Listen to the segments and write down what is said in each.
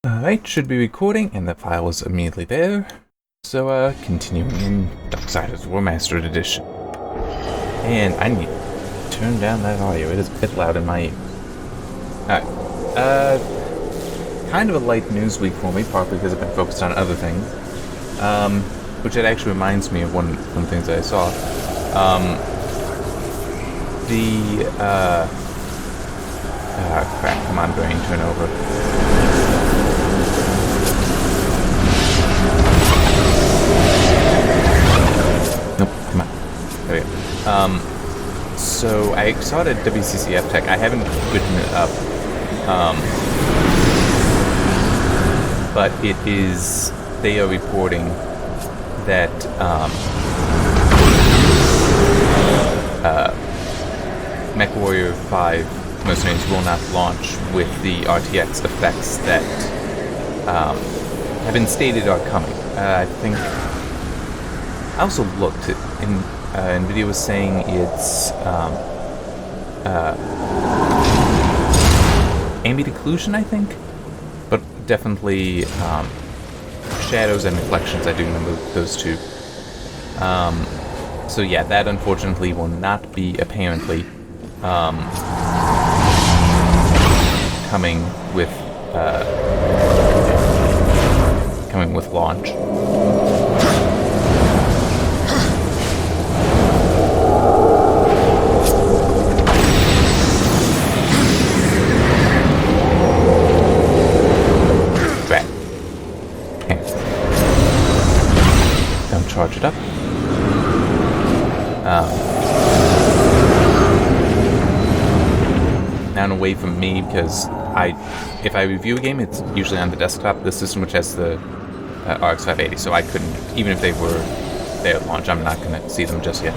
Alright, should be recording, and the file is immediately there. So, continuing in Darksiders Warmastered Edition. And I need to turn down that audio, it is a bit loud in my ear. Alright, kind of a light news week for me, partly because I've been focused on other things. Which it actually reminds me of one of the things that I saw. Crap, come on, brain, turn over. Nope, come on. There we go. So I saw it at WCCF Tech. I haven't written it up. But it is, they are reporting that, MechWarrior 5 Mercenaries will not launch with the RTX effects that, have been stated are coming. I think I also looked at, NVIDIA was saying it's ambient occlusion, I think, but definitely shadows and reflections. I do remember those two. So yeah, that unfortunately will not be apparently coming with launch. Charge it up. Now and away from me, because if I review a game, it's usually on the desktop. The system, which has the RX 580, so I couldn't, even if they were there at launch, I'm not going to see them just yet.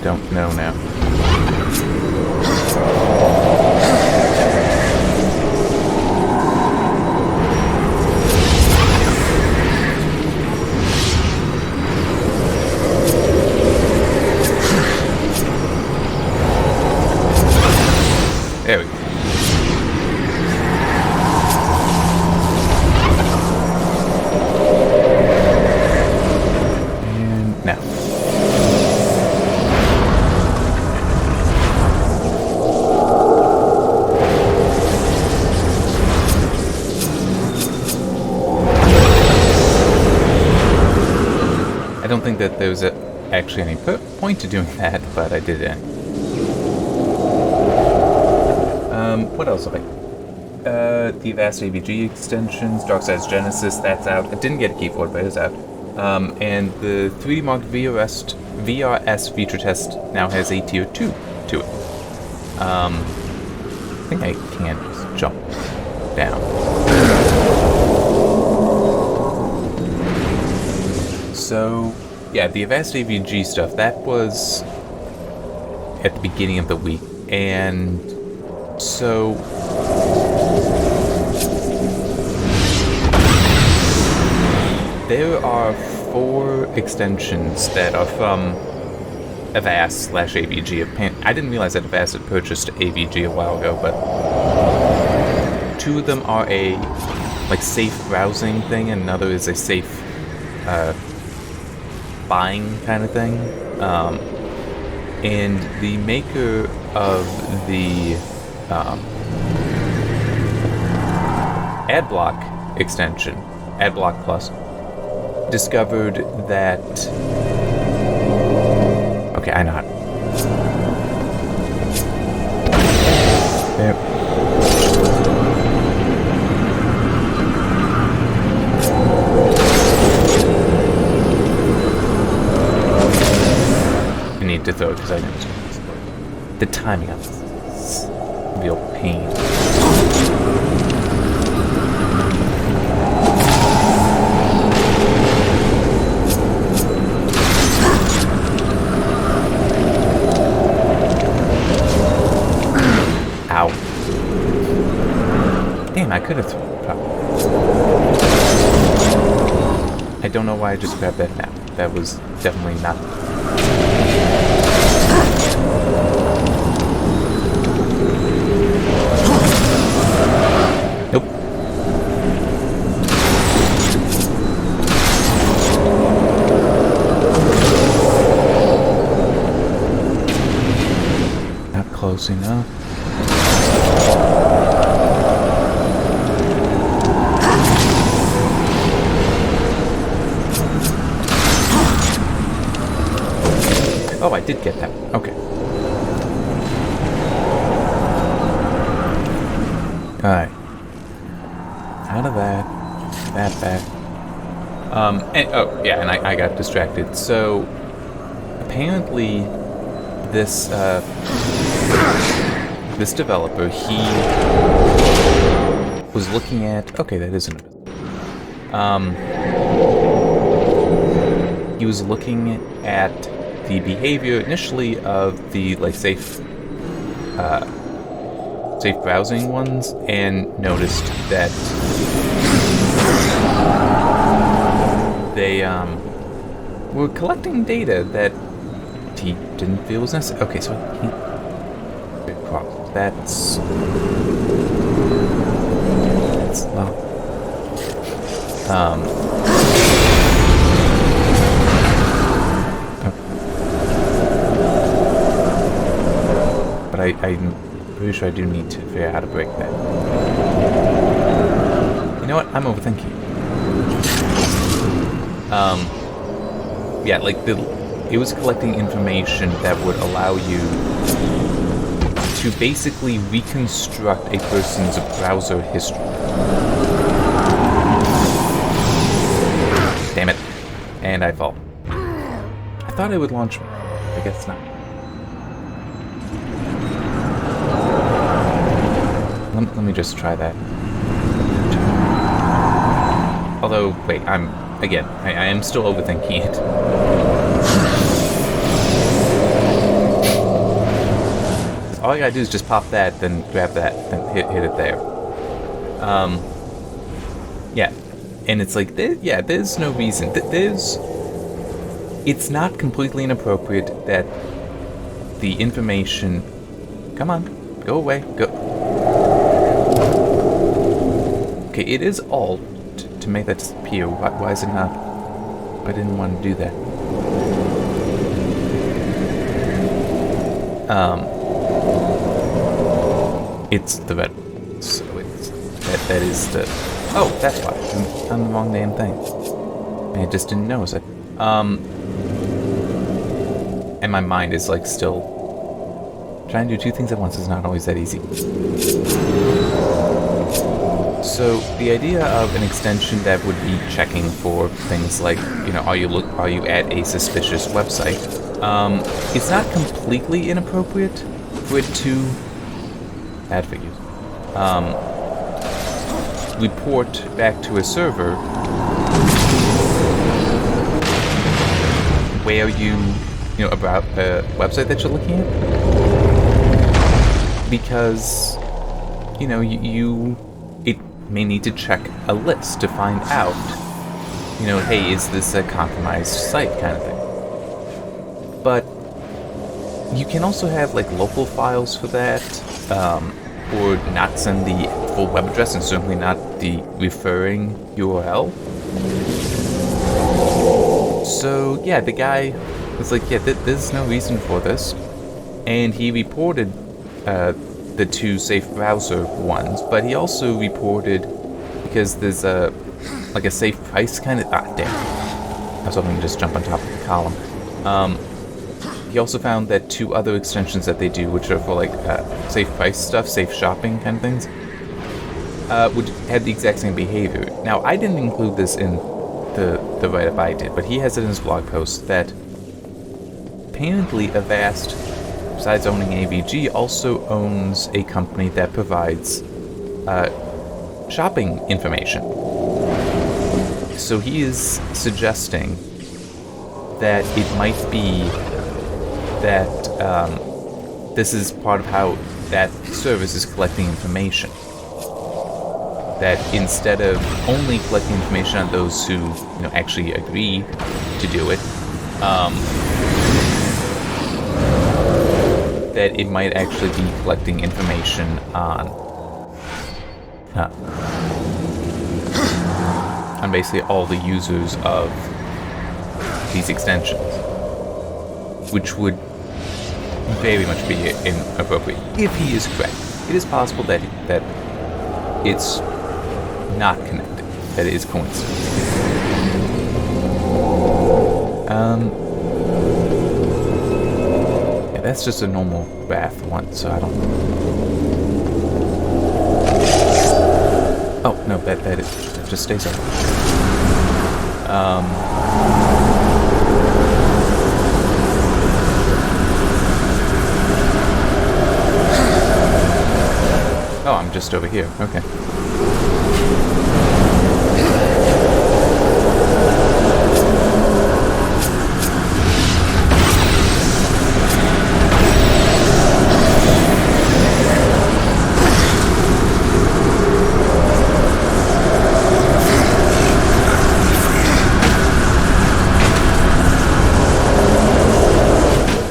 Don't know now. There we go. And now. I don't think that there was actually any point to doing that, but I did it. What else have I? The Vast AVG extensions, Darksiders Genesis, that's out. I didn't get a key for it, but it's out. And the 3D Mark VRS feature test now has a tier 2 to it. I think I can just jump down. So, yeah, the Avast AVG stuff, that was at the beginning of the week, and so there are 4 extensions that are from Avast/AVG. I didn't realize that Avast had purchased AVG a while ago, but 2 of them are a safe browsing thing, and another is a safe buying kind of thing. And the maker of the Adblock extension, Adblock Plus, discovered that... Okay, I know how to... There. I need to throw it because I know the timing of this is real pain. I don't know why I just grabbed that now. That was definitely not... Nope. Not close enough. Oh, I did get that. Okay. Alright. Out of that. That back. Oh, yeah, and I got distracted. So, apparently, this, this developer, he was looking at... Okay, that isn't it. He was looking at the behavior initially of the like safe browsing ones, and noticed that they were collecting data that he didn't feel was necessary. Okay, so that's well, but I'm pretty sure I do need to figure out how to break that. You know what? I'm overthinking. Yeah, like it was collecting information that would allow you to basically reconstruct a person's browser history. Damn it. And I fall. I thought it would launch me. I guess not. Let me just try that. Although, wait, I am still overthinking it. All I gotta do is just pop that, then grab that, then hit it there. Yeah. And it's like, there's no reason. It's not completely inappropriate that the information... Come on, go away, go. Okay, it is Alt to make that disappear. Why is it not? I didn't want to do that. It's the red. So it's that is the. Oh, that's why I'm on the wrong damn thing. I just didn't notice it. And my mind is like still trying to do two things at once is not always that easy. So the idea of an extension that would be checking for things like, you know, are you at a suspicious website? It's not completely inappropriate for it to bad figures. Report back to a server where you know about a website that you're looking at, because you know it may need to check a list to find out, you know, hey, is this a compromised site kind of thing. But you can also have like local files for that, or not send the full web address and certainly not the referring URL. So yeah, the guy was like, yeah, there's no reason for this, and he reported the two safe browser ones, but he also reported, because there's a safe price kind of, damn, I was hoping to just jump on top of the column. He also found that two other extensions that they do, which are for like safe price stuff, safe shopping kind of things, would have the exact same behavior. Now, I didn't include this in the write-up I did, but he has it in his blog post that apparently Avast, besides owning AVG, also owns a company that provides shopping information. So he is suggesting that it might be that this is part of how that service is collecting information. that instead of only collecting information on those who actually agree to do it, that it might actually be collecting information on basically all the users of these extensions, which would very much be inappropriate if he is correct. It is possible that it's not connected, that it is coincidence. Yeah, that's just a normal bath one, so I don't. Oh no, that just stays up. Oh, I'm just over here. Okay.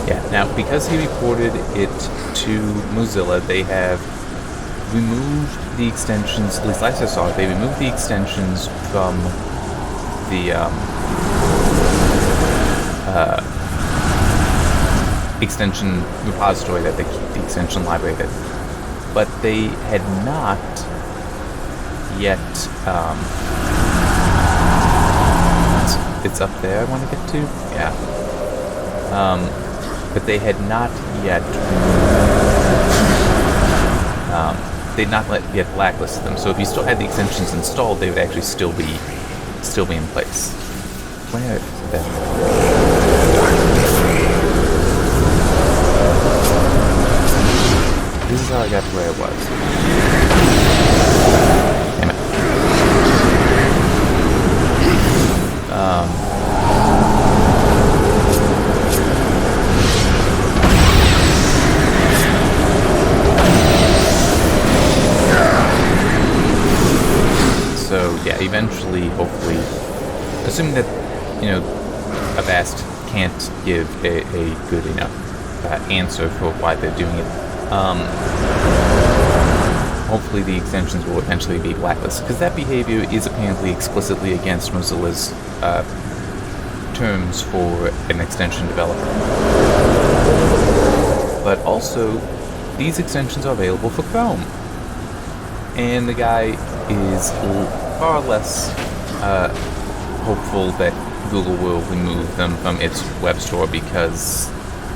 Yeah, now because he reported it to Mozilla, they have removed the extensions, at least last I saw it, they removed the extensions from the extension repository that they keep, the extension library that, but they had not yet, it's up there I want to get to, yeah, but they had not yet they'd not yet blacklisted them. So if you still had the extensions installed, they would actually still be in place. Where is that? This is how I got to where it was. Damn it. So yeah, eventually, hopefully, assuming that, Avast can't give a good enough answer for why they're doing it, hopefully the extensions will eventually be blacklisted, because that behavior is apparently explicitly against Mozilla's terms for an extension developer. But also, these extensions are available for Chrome. And the guy is far less hopeful that Google will remove them from its web store, because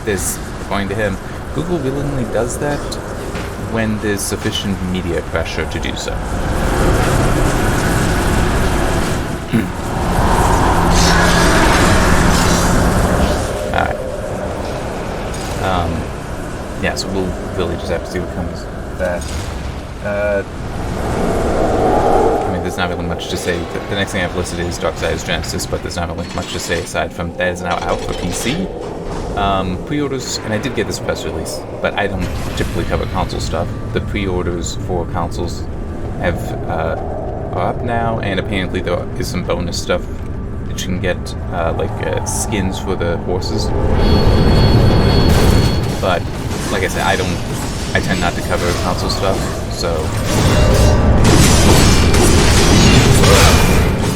there's, according to him, Google willingly does that when there's sufficient media pressure to do so. Alright. Yeah, so we'll really just have to see what comes of that. There's not really much to say. The next thing I've listed is Darksiders Genesis, but there's not really much to say aside from that is now out for PC. Pre-orders, and I did get this press release, but I don't typically cover console stuff. The pre-orders for consoles are up now, and apparently there is some bonus stuff that you can get, like skins for the horses. But like I said, I tend not to cover console stuff, so.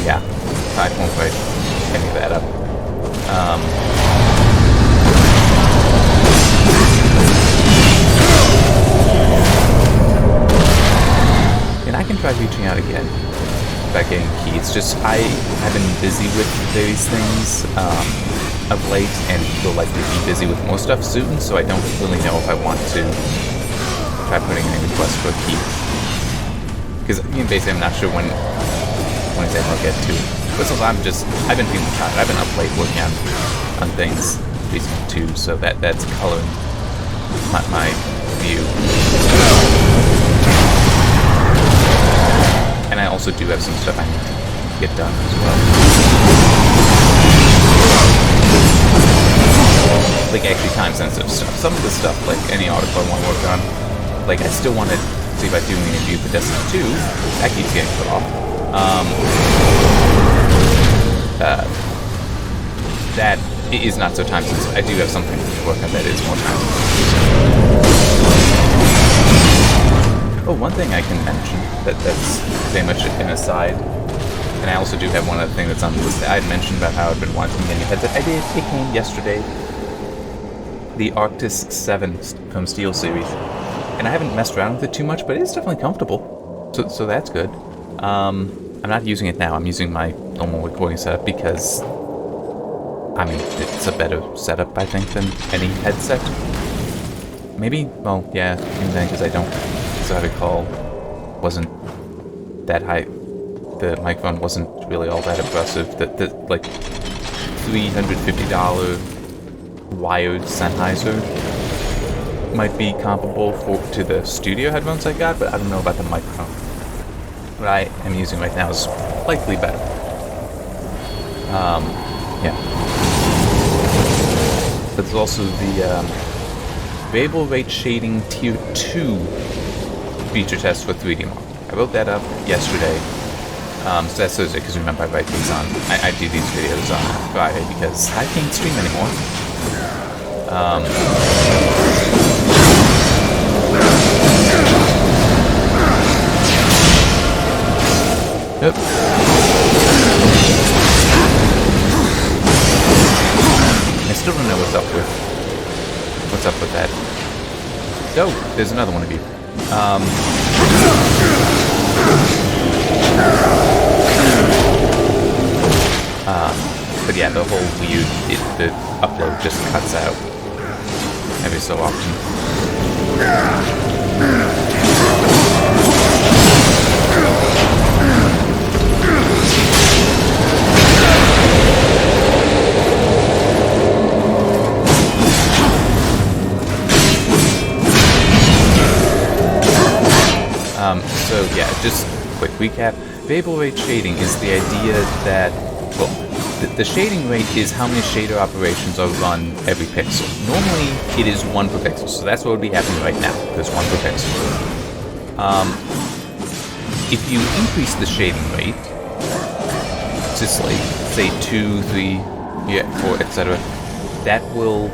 Yeah, I won't write any of that up. And I can try reaching out again about getting a key. It's just I have been busy with various things of late, and will likely be busy with more stuff soon, so I don't really know if I want to try putting in a request for a key. Because basically I'm not sure when exactly I'll get to it. But since I've been feeling tired. I've been up late working on things recently too, so that's coloring my view. And I also do have some stuff I need to get done as well. Like actually time-sensitive stuff. Some of the stuff, like any article I want to work on, like I still want to see by doing a review for Destiny 2, that keeps getting put off. That is not so time sensitive. I do have something to work on that is more time sensitive. Oh, one thing I can mention that's very much an aside, and I also do have one other thing that's on the list that I had mentioned about how I've been wanting a new headset. I did. It came yesterday. The Arctis 7 from Steel Series. And I haven't messed around with it too much, but it's definitely comfortable. So that's good. I'm not using it now. I'm using my normal recording setup because, I mean, it's a better setup, I think, than any headset. Maybe? Well, yeah, even then, because I don't, as I recall, wasn't that high. The microphone wasn't really all that impressive. The like, $350 wired Sennheiser might be comparable to the studio headphones I got, but I don't know about the microphone. What I am using right now is likely better. Yeah. But there's also the variable rate shading tier 2 feature test for 3D Mark. I wrote that up yesterday. So that's Thursday, because remember I write these on, I do these videos on Friday because I can't stream anymore. Yep. I still don't know what's up with that. Oh, there's another one of you. But yeah, the whole weird, the upload just cuts out every so often. So yeah, just quick recap. Variable rate shading is the idea that, well, the shading rate is how many shader operations are run every pixel. Normally, it is 1 per pixel, so that's what would be happening right now. There's 1 per pixel. If you increase the shading rate, just like, say 2, 3, yeah, 4, etc., that will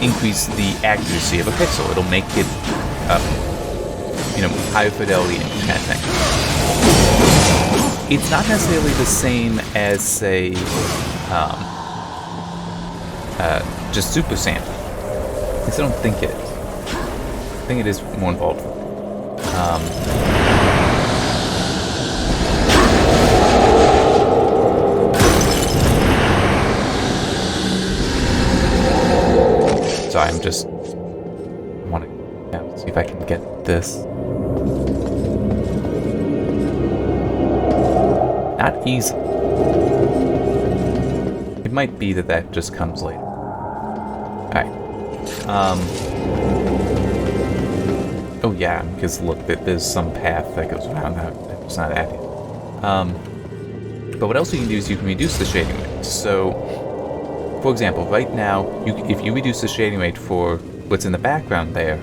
increase the accuracy of a pixel. It'll make it, higher fidelity and kind of thing. It's not necessarily the same as, say, just super sampling. At least I don't think it is. I think it is more involved. Sorry, I'm just want to see if I can get this. Not easy. It might be that just comes later. Alright. Oh yeah, because look, there's some path that goes around that. It's not at you. But what else you can do is you can reduce the shading rate. So, for example, right now, if you reduce the shading rate for what's in the background there,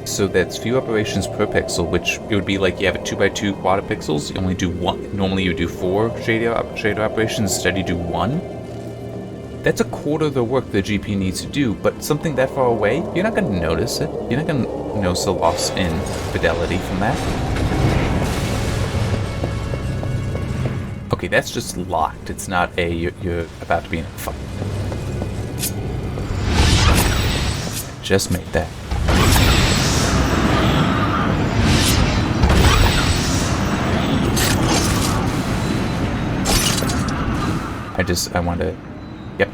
so that's few operations per pixel, which it would be like you have a 2x2 quad of pixels, you only do 1. Normally you do 4 shader operations, instead you do 1. That's a quarter of the work the GPU needs to do, but something that far away, you're not going to notice it. You're not going to notice the loss in fidelity from that. Okay, that's just locked. It's not you're about to be in a fight. Just made that. I want to, yep.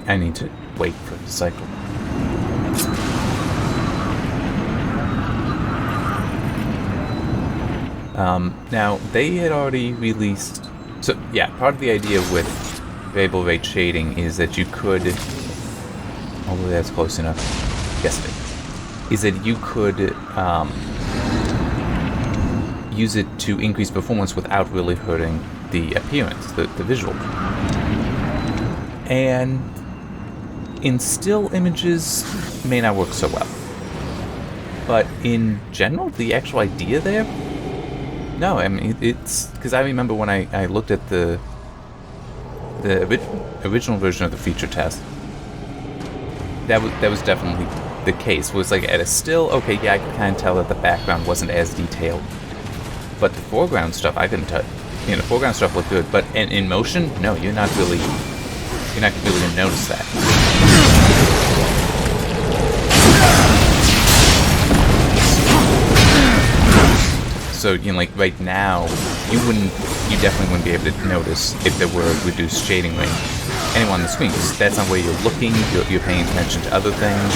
I need to wait for the cycle. Now, they had already released, so yeah, part of the idea with variable rate shading is that you could, hopefully that's close enough, yes it is that you could, use it to increase performance without really hurting the appearance, the visual. And in still images may not work so well. But in general, the actual idea there, no, I mean, it's... Because I remember when I looked at the original version of the feature test, that was definitely the case. It was like at a still, okay, yeah, I could kind of tell that the background wasn't as detailed. But the foreground stuff, I couldn't tell. You know, the foreground stuff looked good, but in motion, no, you're not really gonna notice that. So, you know, like right now, you definitely wouldn't be able to notice if there were a reduced shading range anywhere on the screen. Because that's not where you're looking. You're paying attention to other things.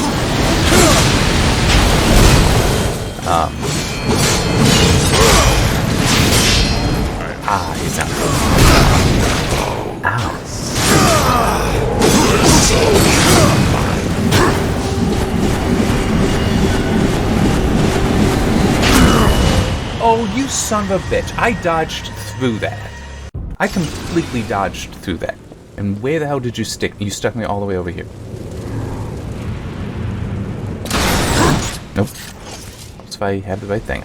He's down. Ow. Oh, you son of a bitch. I dodged through that. I completely dodged through that. And where the hell did you stick? You stuck me all the way over here. Nope. That's if I have the right thing.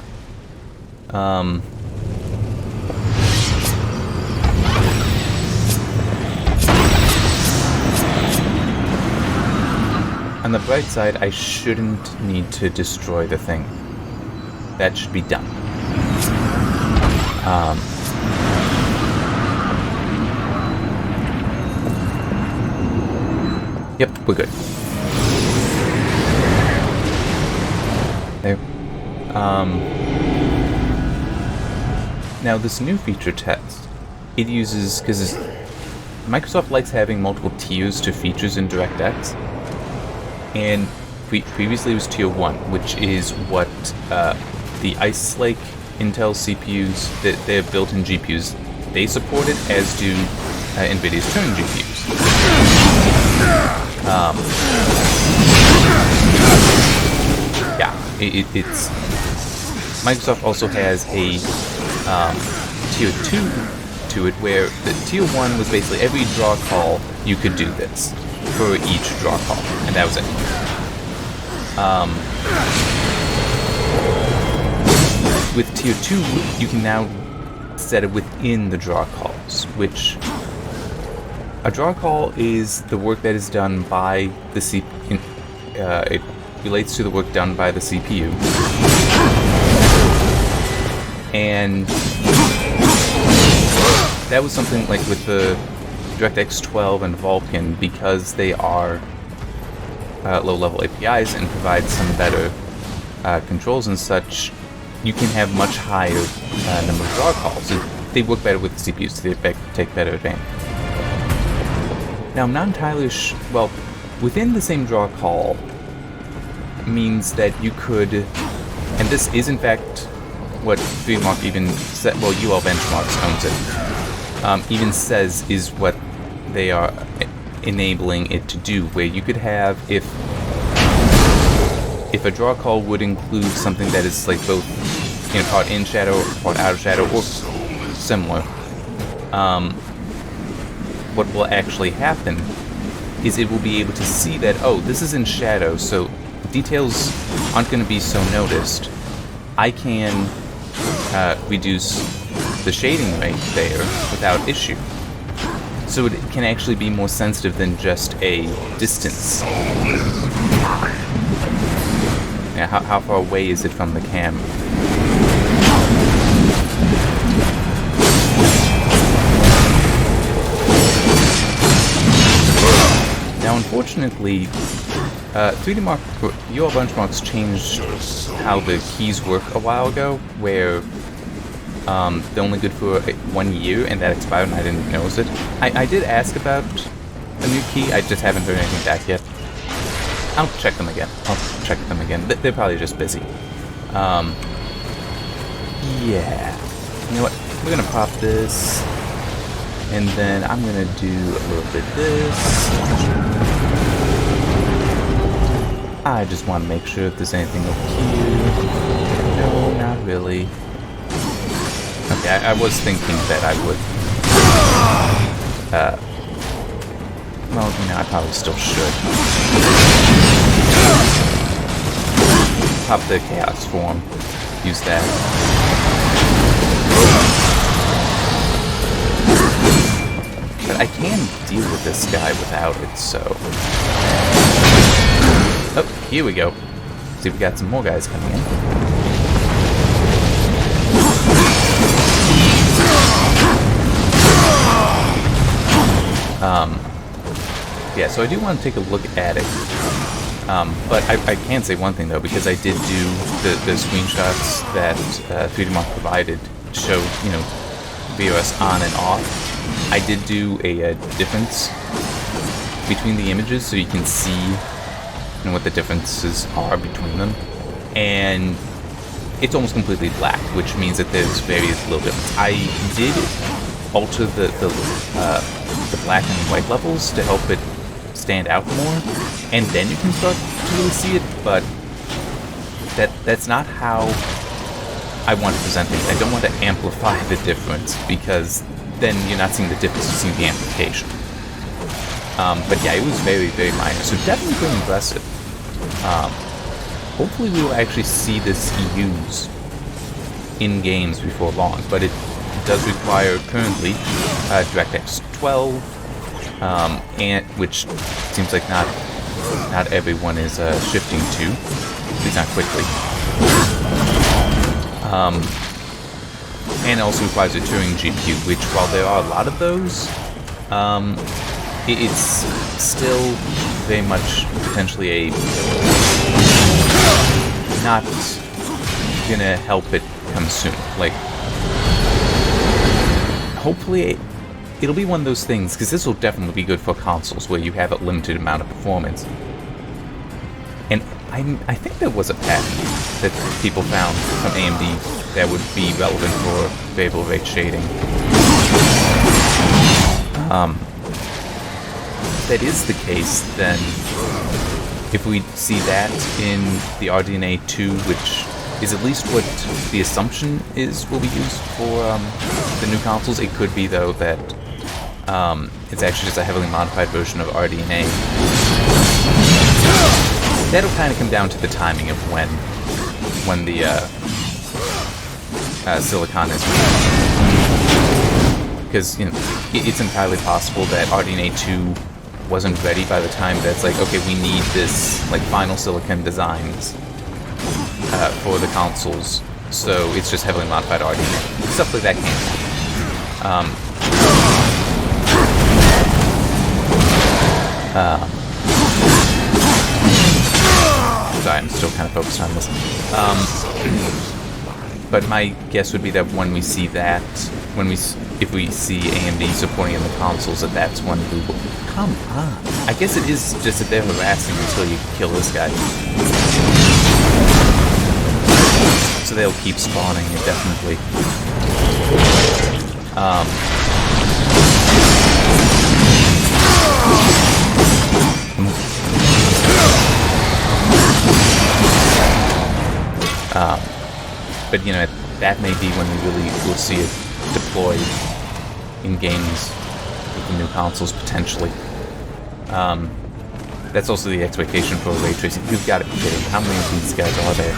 On the bright side, I shouldn't need to destroy the thing. That should be done. Yep, we're good. There. Now this new feature test, it uses, because Microsoft likes having multiple tiers to features in DirectX, and previously it was tier 1, which is what the Ice Lake Intel CPUs, their built-in GPUs, they support it, as do NVIDIA's Turing GPUs. Yeah, it's... Microsoft also has a tier 2 to it, where the tier 1 was basically every draw call you could do this for each draw call, and that was it. With tier 2, you can now set it within the draw calls, which a draw call is the work that is done by the CPU. It relates to the work done by the CPU. And that was something like with the DirectX 12 and Vulkan, because they are low-level APIs and provide some better controls and such, you can have much higher number of draw calls. They work better with the CPUs, so they take better advantage. Now, I'm not entirely well, within the same draw call means that you could, and this is in fact what 3Mark even said, well, UL Benchmarks owns it, even says is what they are enabling it to do, where you could have, if a draw call would include something that is like both, you know, part in shadow, part out of shadow, or similar, what will actually happen is it will be able to see that, oh, this is in shadow, so details aren't going to be so noticed. I can reduce the shading rate there without issue. So it can actually be more sensitive than just a distance. Yeah, how far away is it from the camera? Now, unfortunately, 3D Mark, UL Benchmarks changed how the keys work a while ago, where they're only good for 1 year, and that expired and I didn't notice it. I did ask about a new key, I just haven't heard anything back yet. I'll check them again. They're probably just busy. Yeah. You know what? We're gonna pop this, and then I'm gonna do a little bit of this. I just want to make sure if there's anything over here. No, not really. Okay, I was thinking that I would Well, you know, I probably still should. Pop the chaos form. Use that. But I can deal with this guy without it, so... Oh, here we go. See, we got some more guys coming in. Yeah, so I do want to take a look at it. But I can say one thing, though, because I did do the screenshots that 3D Mark provided to show, you know, VOS on and off. I did do a difference between the images, so you can see, you know, what the differences are between them. And it's almost completely black, which means that there's very little difference. I did alter the black and white levels to help it stand out more, and then you can start to really see it, but that's not how I want to present things. I don't want to amplify the difference, because then you're not seeing the difference, you're seeing the amplification. But yeah, it was very, very minor, so definitely pretty impressive. Hopefully we will actually see this used in games before long, but it does require currently DirectX 12, and which seems like not everyone is shifting to, at least not quickly. And it also requires a Turing GPU, which, while there are a lot of those, it's still very much potentially a not gonna help it come soon. Like, hopefully it'll be one of those things, because this will definitely be good for consoles where you have a limited amount of performance. And I think there was a patent that people found from AMD that would be relevant for variable rate shading. If that is the case, then if we see that in the RDNA 2, which is at least what the assumption is will be used for the new consoles, it could be, though, that it's actually just a heavily modified version of RDNA. That'll kind of come down to the timing of when the silicon is released. Because, you know, it's entirely possible that RDNA 2 wasn't ready by the time that's like, okay, we need this, like, final silicon designs for the consoles, so it's just heavily modified RDNA. Stuff like that can happen. Sorry, I'm still kind of focused on this. But my guess would be that when we see that, if we see AMD supporting in the consoles, that's when we will... Come on. I guess it is just that they're harassing until you kill this guy. So they'll keep spawning indefinitely. But, you know, that may be when we really will see it deployed in games with the new consoles, potentially. That's also the expectation for ray tracing. You've got to be kidding. How many of these guys are there?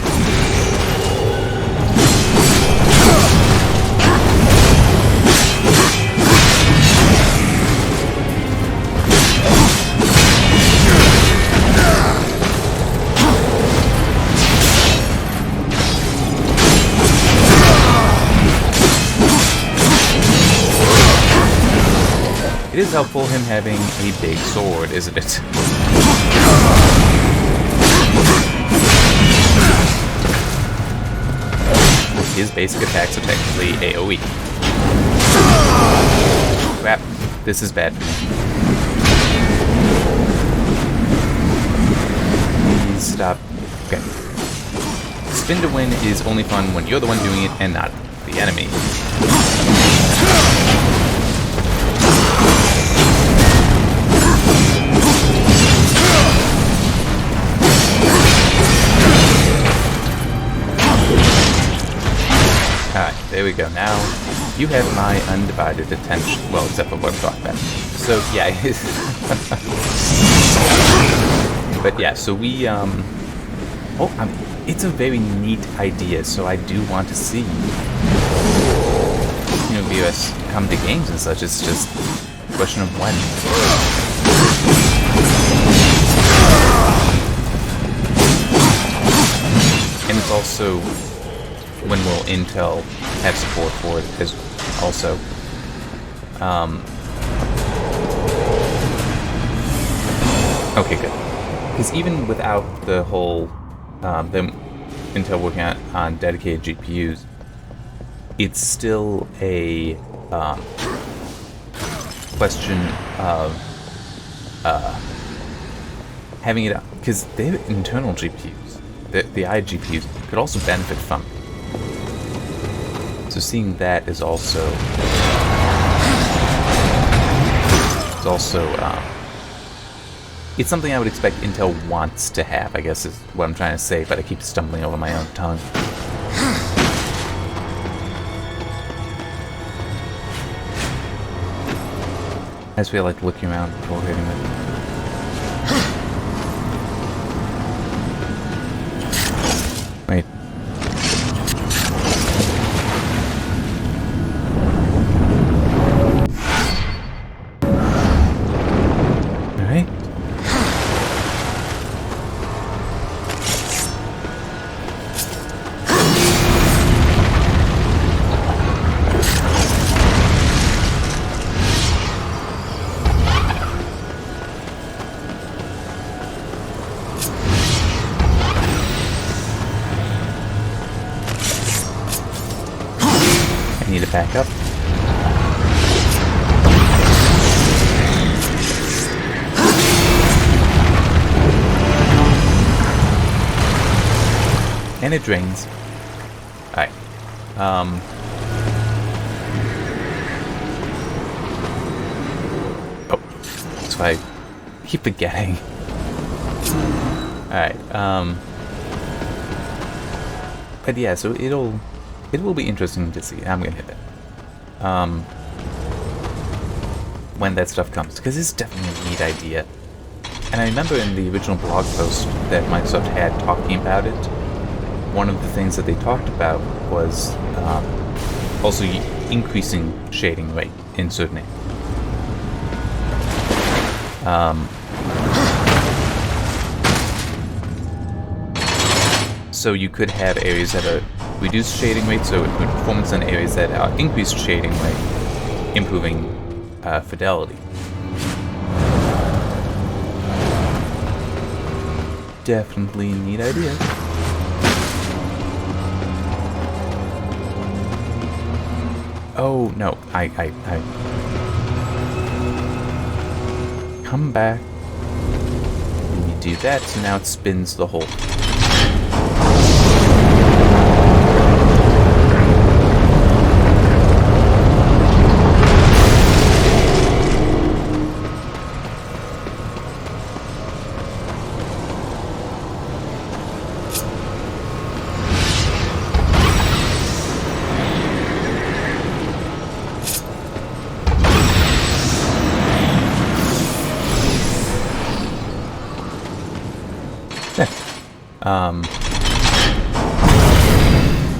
It is helpful him having a big sword, isn't it? His basic attacks are technically AoE. Crap, this is bad for me. Please stop. Okay. Spin to win is only fun when you're the one doing it and not the enemy. Alright, there we go. Now You have my undivided attention. Well, except for what I'm talking about. So, yeah. But yeah, so we, it's a very neat idea, so I do want to see, viewers come to games and such. It's just a question of when. And it's also when will Intel have support for it as also. Okay, good. Because even without the whole them Intel working on dedicated GPUs, it's still a question of having it, because their internal GPUs, the iGPUs, could also benefit from it. So seeing that is also it's something I would expect Intel wants to have, I guess is what I'm trying to say, but I keep stumbling over my own tongue. I just feel like looking around before hitting it. Wait. Alright. Need to back up. And it drains. Alright. Oh. That's why I keep forgetting. Alright, but yeah, so it will be interesting to see. I'm gonna hit it. When that stuff comes, because it's definitely a neat idea. And I remember in the original blog post that Microsoft had talking about it, one of the things that they talked about was also increasing shading rate in certain areas. So you could have areas that are reduced shading rate, so improved performance, in areas that are increased shading rate, improving fidelity. Definitely a neat idea. Oh no, I come back. And you do that, so now it spins the whole.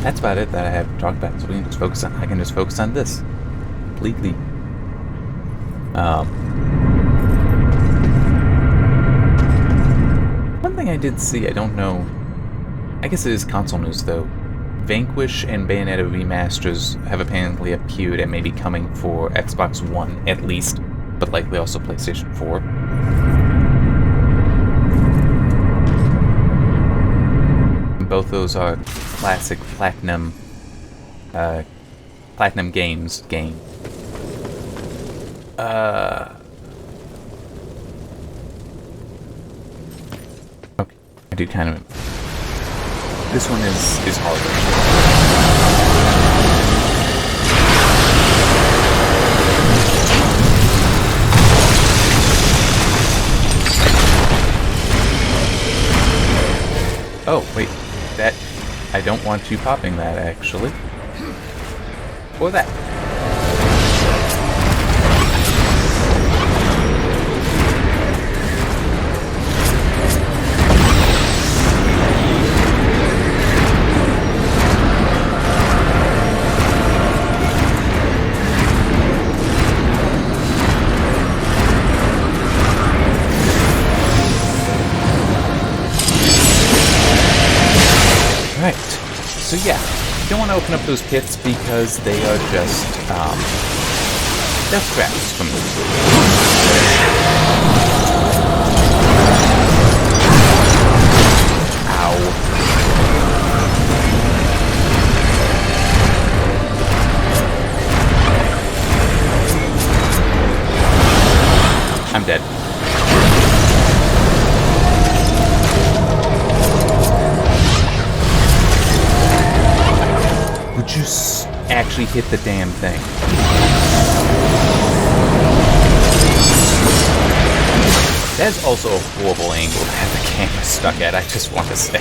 That's about it that I have to talk about. So we can just focus on. I can just focus on this completely. One thing I did see, I don't know. I guess it is console news though. Vanquish and Bayonetta remasters have apparently appeared and may be coming for Xbox One at least, but likely also PlayStation 4. Both those are classic Platinum Games game. Okay, I do kind of. This one is harder. Oh wait. That, I don't want you popping that, actually. Or that. yeah, you don't want to open up those pits because they are just, death traps for me. Ow. I'm dead. Would you actually hit the damn thing? That's also a horrible angle to have the camera stuck at, I just want to say.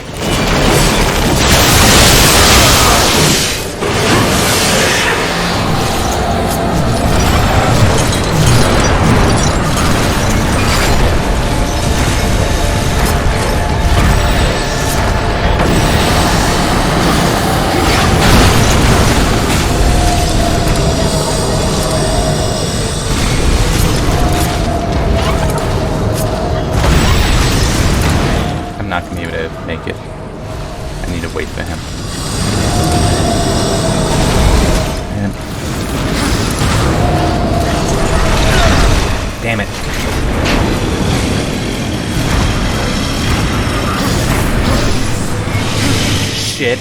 Not gonna be able to make it. I need to wait for him. And damn it. Shit.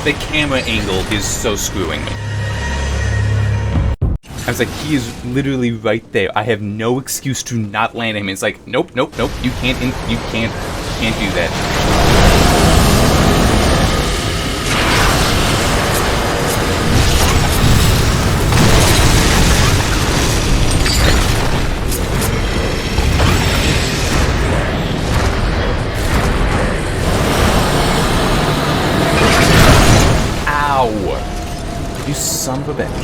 The camera angle is so screwing me. I was like, he is literally right there. I have no excuse to not land him. It's like, nope. You can't do that. Ow! You son of a bitch.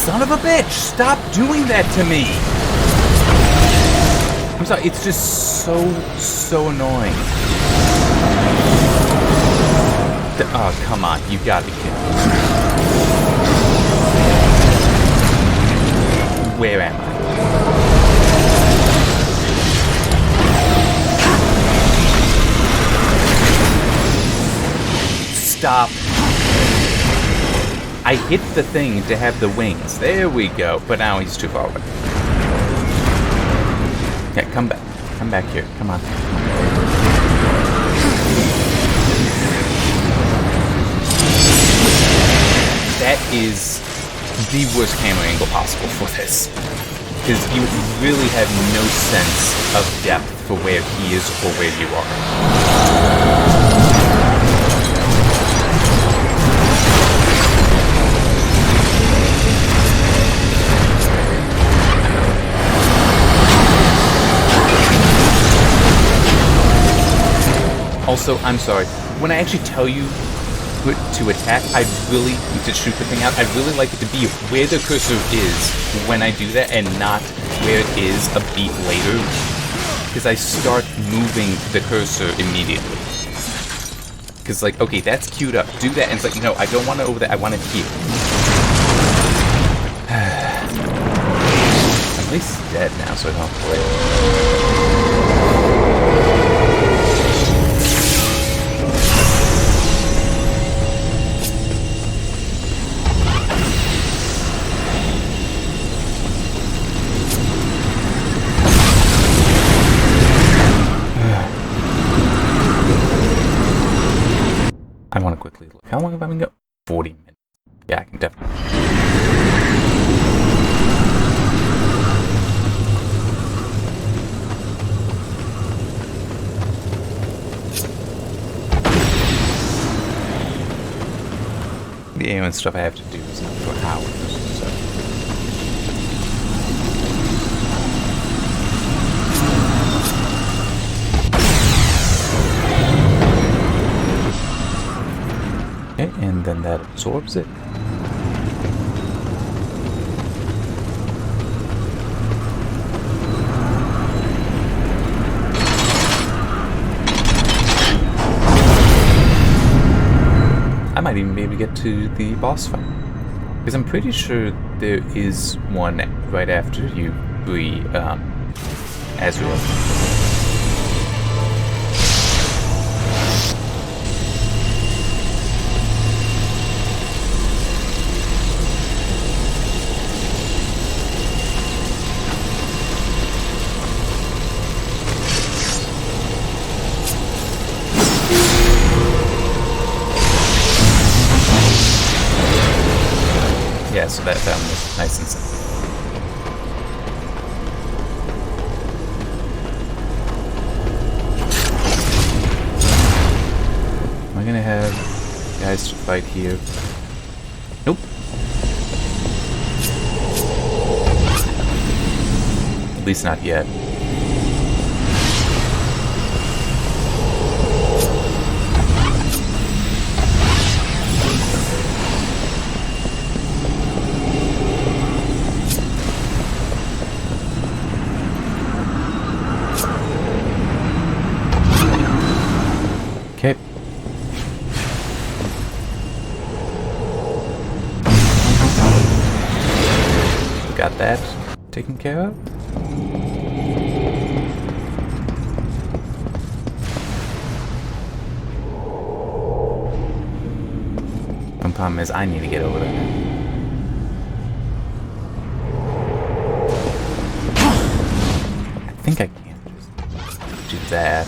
Son of a bitch! Stop doing that to me! I'm sorry, it's just so annoying. Oh, come on, you gotta be kidding me. Where am I? Stop. I hit the thing to have the wings. There we go. But now he's too far away. Yeah, come back. Come back here. Come on. That is the worst camera angle possible for this. Because you really have no sense of depth for where he is or where you are. Also, I'm sorry, when I actually tell you to attack, to shoot the thing out, I'd really like it to be where the cursor is when I do that and not where it is a beat later. Because I start moving the cursor immediately. Because, like, okay, that's queued up, do that, and it's like, no, I don't want it over there, I want it here. At least he's dead now, so I don't have to worry. I want to quickly look. How long have I been going? 40 minutes. Yeah, I can definitely. The aim and stuff I have to do is not for hours, so. Okay, and then and that absorbs it. I might even be able to get to the boss fight. Because I'm pretty sure there is one right after you free Azrael. Yeah, so that was nice and simple. Am I gonna have guys to fight here? Nope. At least not yet. Okay. Got that taken care of. One problem is I need to get over there. I think I can just do that.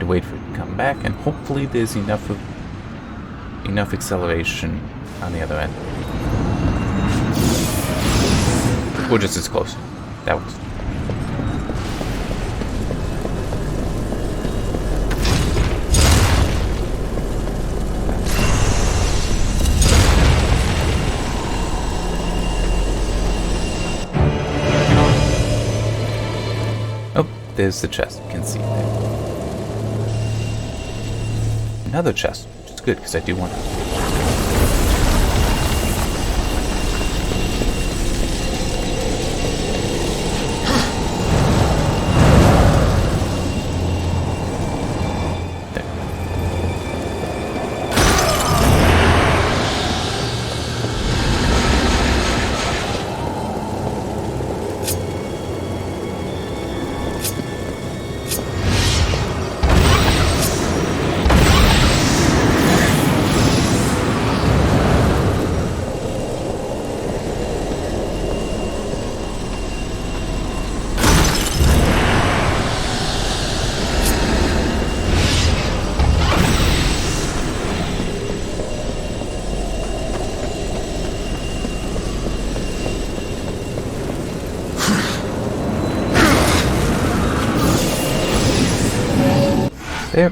Wait for it to come back, and hopefully there's enough acceleration on the other end. Or just as close. That works. Oh, there's the chest. You can see it there. Another chest, which is good because I do want it. There. There.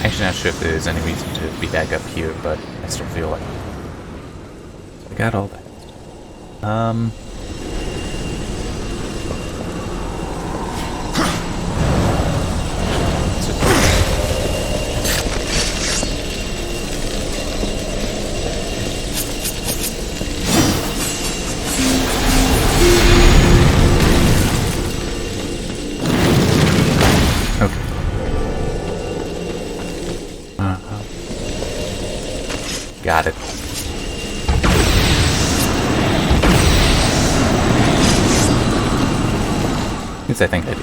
Actually, not sure if there's any reason to be back up here, but I still feel like I got all that. Got it. At least I think I do.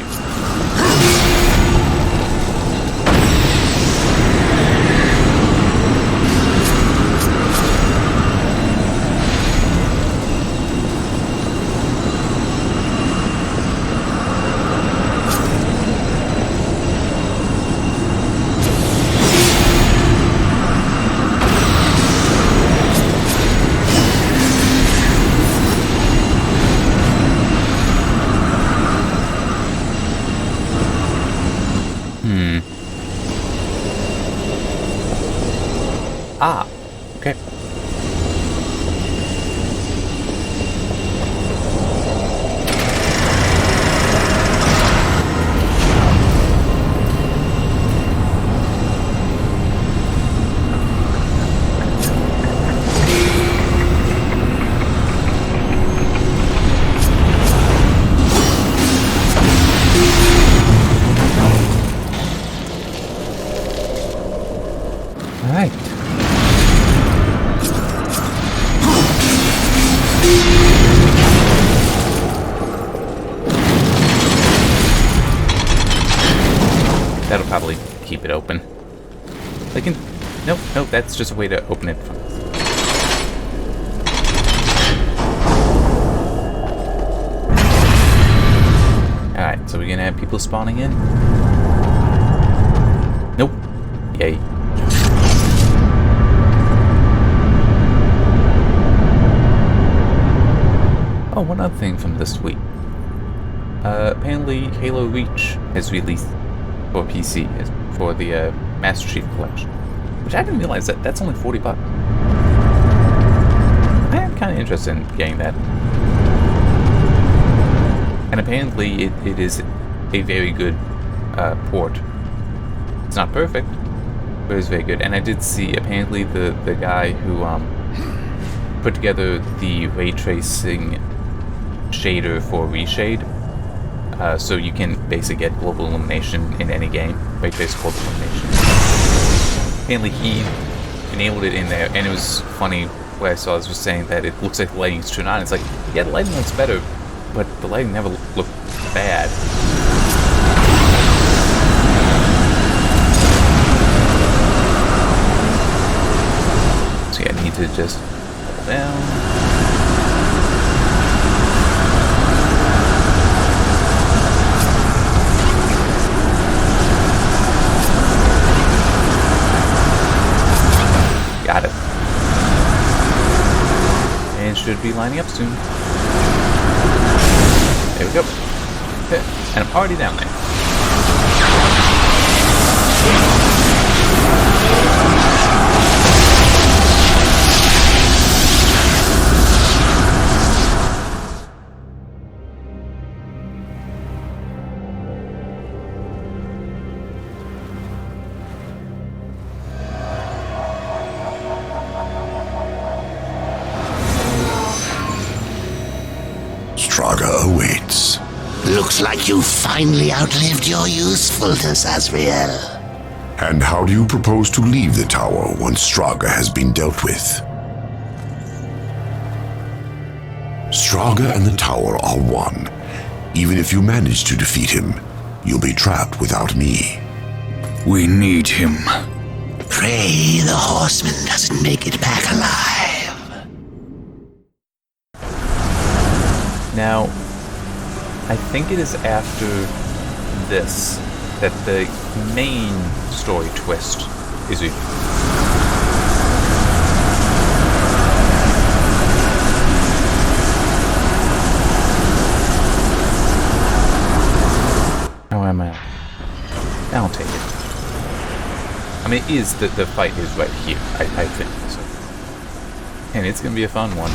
Ah, okay. Alright. That'll probably keep it open. They can... Nope, that's just a way to open it from this. Alright, so we're gonna have people spawning in? Nope. Yay. Oh, one other thing from this week. Apparently Halo Reach has released for PC for the Master Chief Collection, which I didn't realize that's only $40. I am kind of interested in getting that. And apparently it is a very good port. It's not perfect, but it's very good. And I did see apparently the guy who put together the ray tracing shader for Reshade, so you can basically get global illumination in any game. Ray trace global illumination. Apparently he enabled it in there, and it was funny what I saw. I was saying that it looks like the lighting's turned on. It's like, yeah, the lighting looks better, but the lighting never looked bad. So yeah, I need to just hold down. Got it. And should be lining up soon. There we go. Okay. And I'm already down there. Straga awaits. Looks like you finally outlived your usefulness, Asriel. And how do you propose to leave the tower once Straga has been dealt with? Straga and the tower are one. Even if you manage to defeat him, you'll be trapped without me. We need him. Pray the horseman doesn't make it back alive. Now, I think it is after this that the main story twist is revealed. How am I? I'll take it. I mean, the fight is right here, I think. So. And it's gonna be a fun one.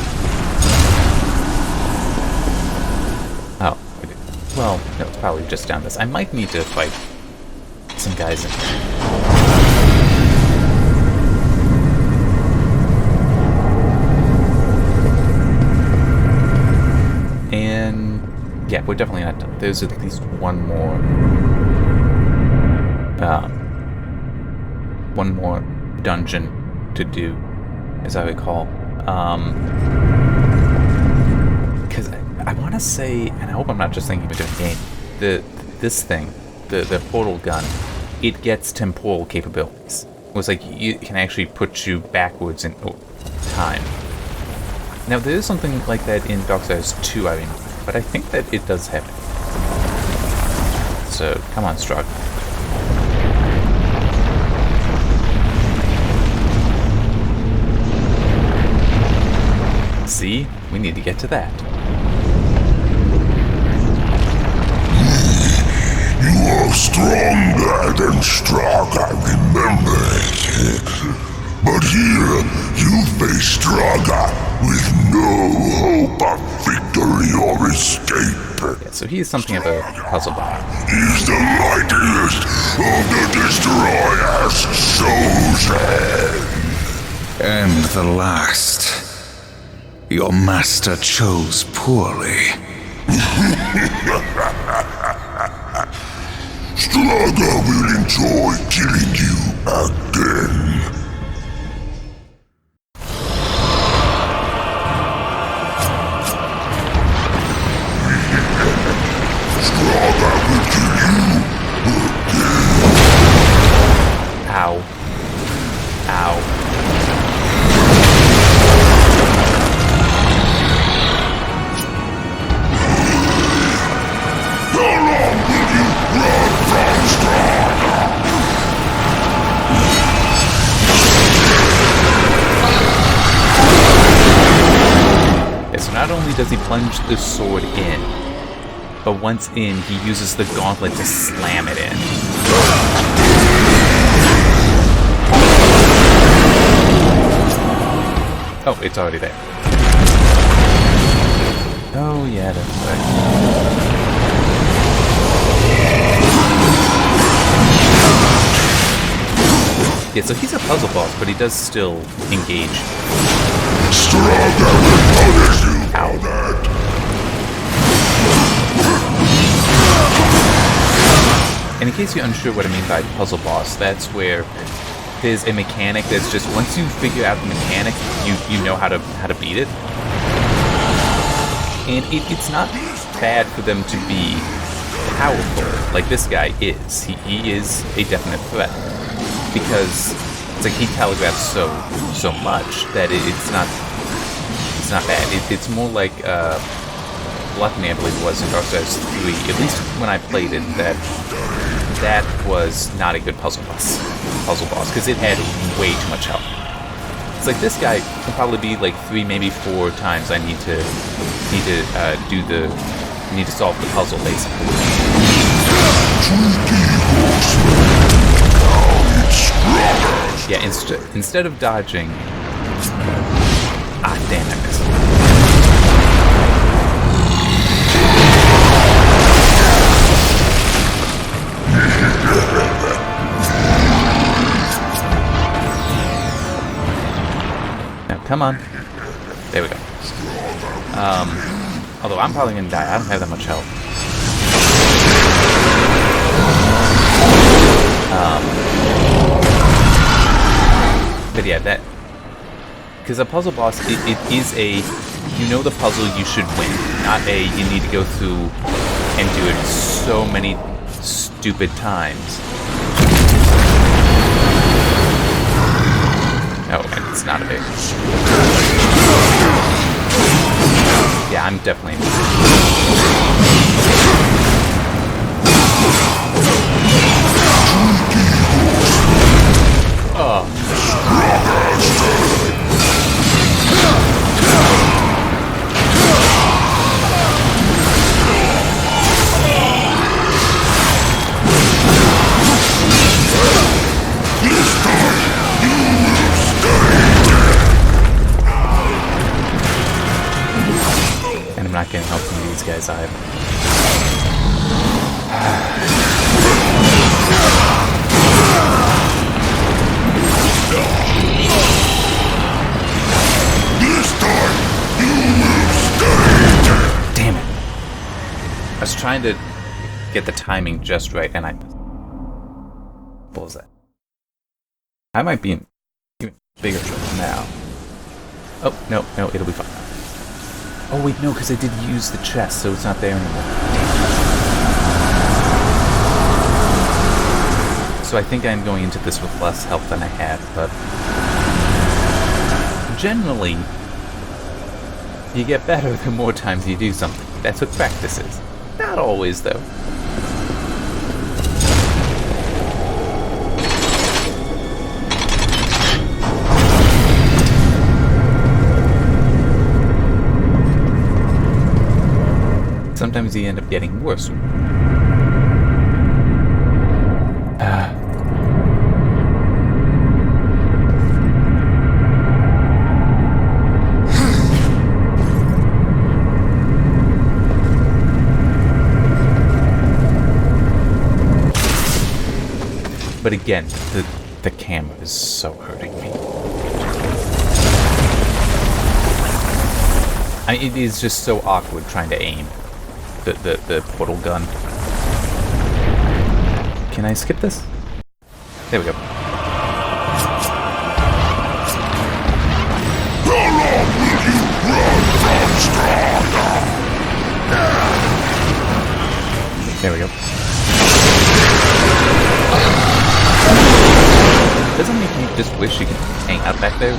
Oh, okay. Well, no, it's probably just down this. I might need to fight some guys in here. And yeah, we're definitely not done. There's at least one more dungeon to do, as I recall. Because I want to say, and I hope I'm not just thinking of a different game, this thing, the portal gun, it gets temporal capabilities. It was like it can actually put you backwards in time. Now there is something like that in Darksiders 2, I remember, but I think that it does have it. So come on, Strug. See, we need to get to that. You are stronger than Straga remembered. But here, you face Straga with no hope of victory or escape. Yeah, so he is something of a puzzle boss. He's the mightiest of the Destroyer's chosen. And the last. Your master chose poorly. Straga will enjoy killing you again. Straga will kill you again. Ow. Ow. How long will you run from Straga? Okay, so not only does he plunge the sword in, but once in, he uses the gauntlet to slam it in. Oh, it's already there. Oh yeah, that's right. Yeah, so he's a puzzle boss, but he does still engage. Straga will punish you for that. And in case you're unsure what I mean by puzzle boss, that's where there's a mechanic that's just once you figure out the mechanic, you know how to beat it. And it's not bad for them to be powerful, like this guy is. He is a definite threat because it's like he telegraphs so much that it's not bad. It's more like Gluttony, I believe it was in Darksiders 3. At least when I played it, that was not a good puzzle boss because it had way too much health. It's like this guy can probably be like 3, maybe 4 times I need to solve the puzzle basically. Yeah, instead of dodging, damn, I missed. Now, come on. There we go. Although I'm probably gonna die. I don't have that much health. But yeah, that... Because a puzzle boss, it is a... You know the puzzle you should win. Not a you need to go through and do it so many stupid times. Oh, and it's not a big... Yeah, I'm definitely... Oh. And I'm not getting help from these guys either. Damn it. I was trying to get the timing just right, and I... What was that? I might be in even bigger trouble now. Oh, no, it'll be fine. Oh, wait, no, because I did use the chest, so it's not there anymore. So I think I'm going into this with less health than I had, but... Generally, you get better the more times you do something. That's what practice is. Not always, though. Sometimes you end up getting worse. But again, the camera is so hurting me. It is just so awkward trying to aim the portal gun. Can I skip this? There we go. There we go. Doesn't make me just wish you could hang out back there?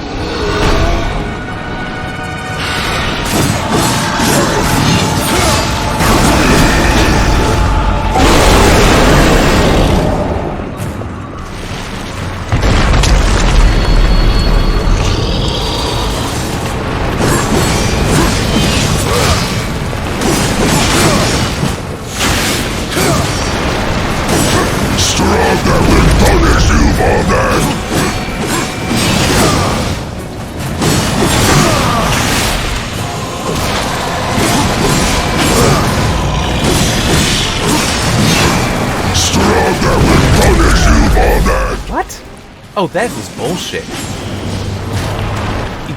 Oh, that was bullshit.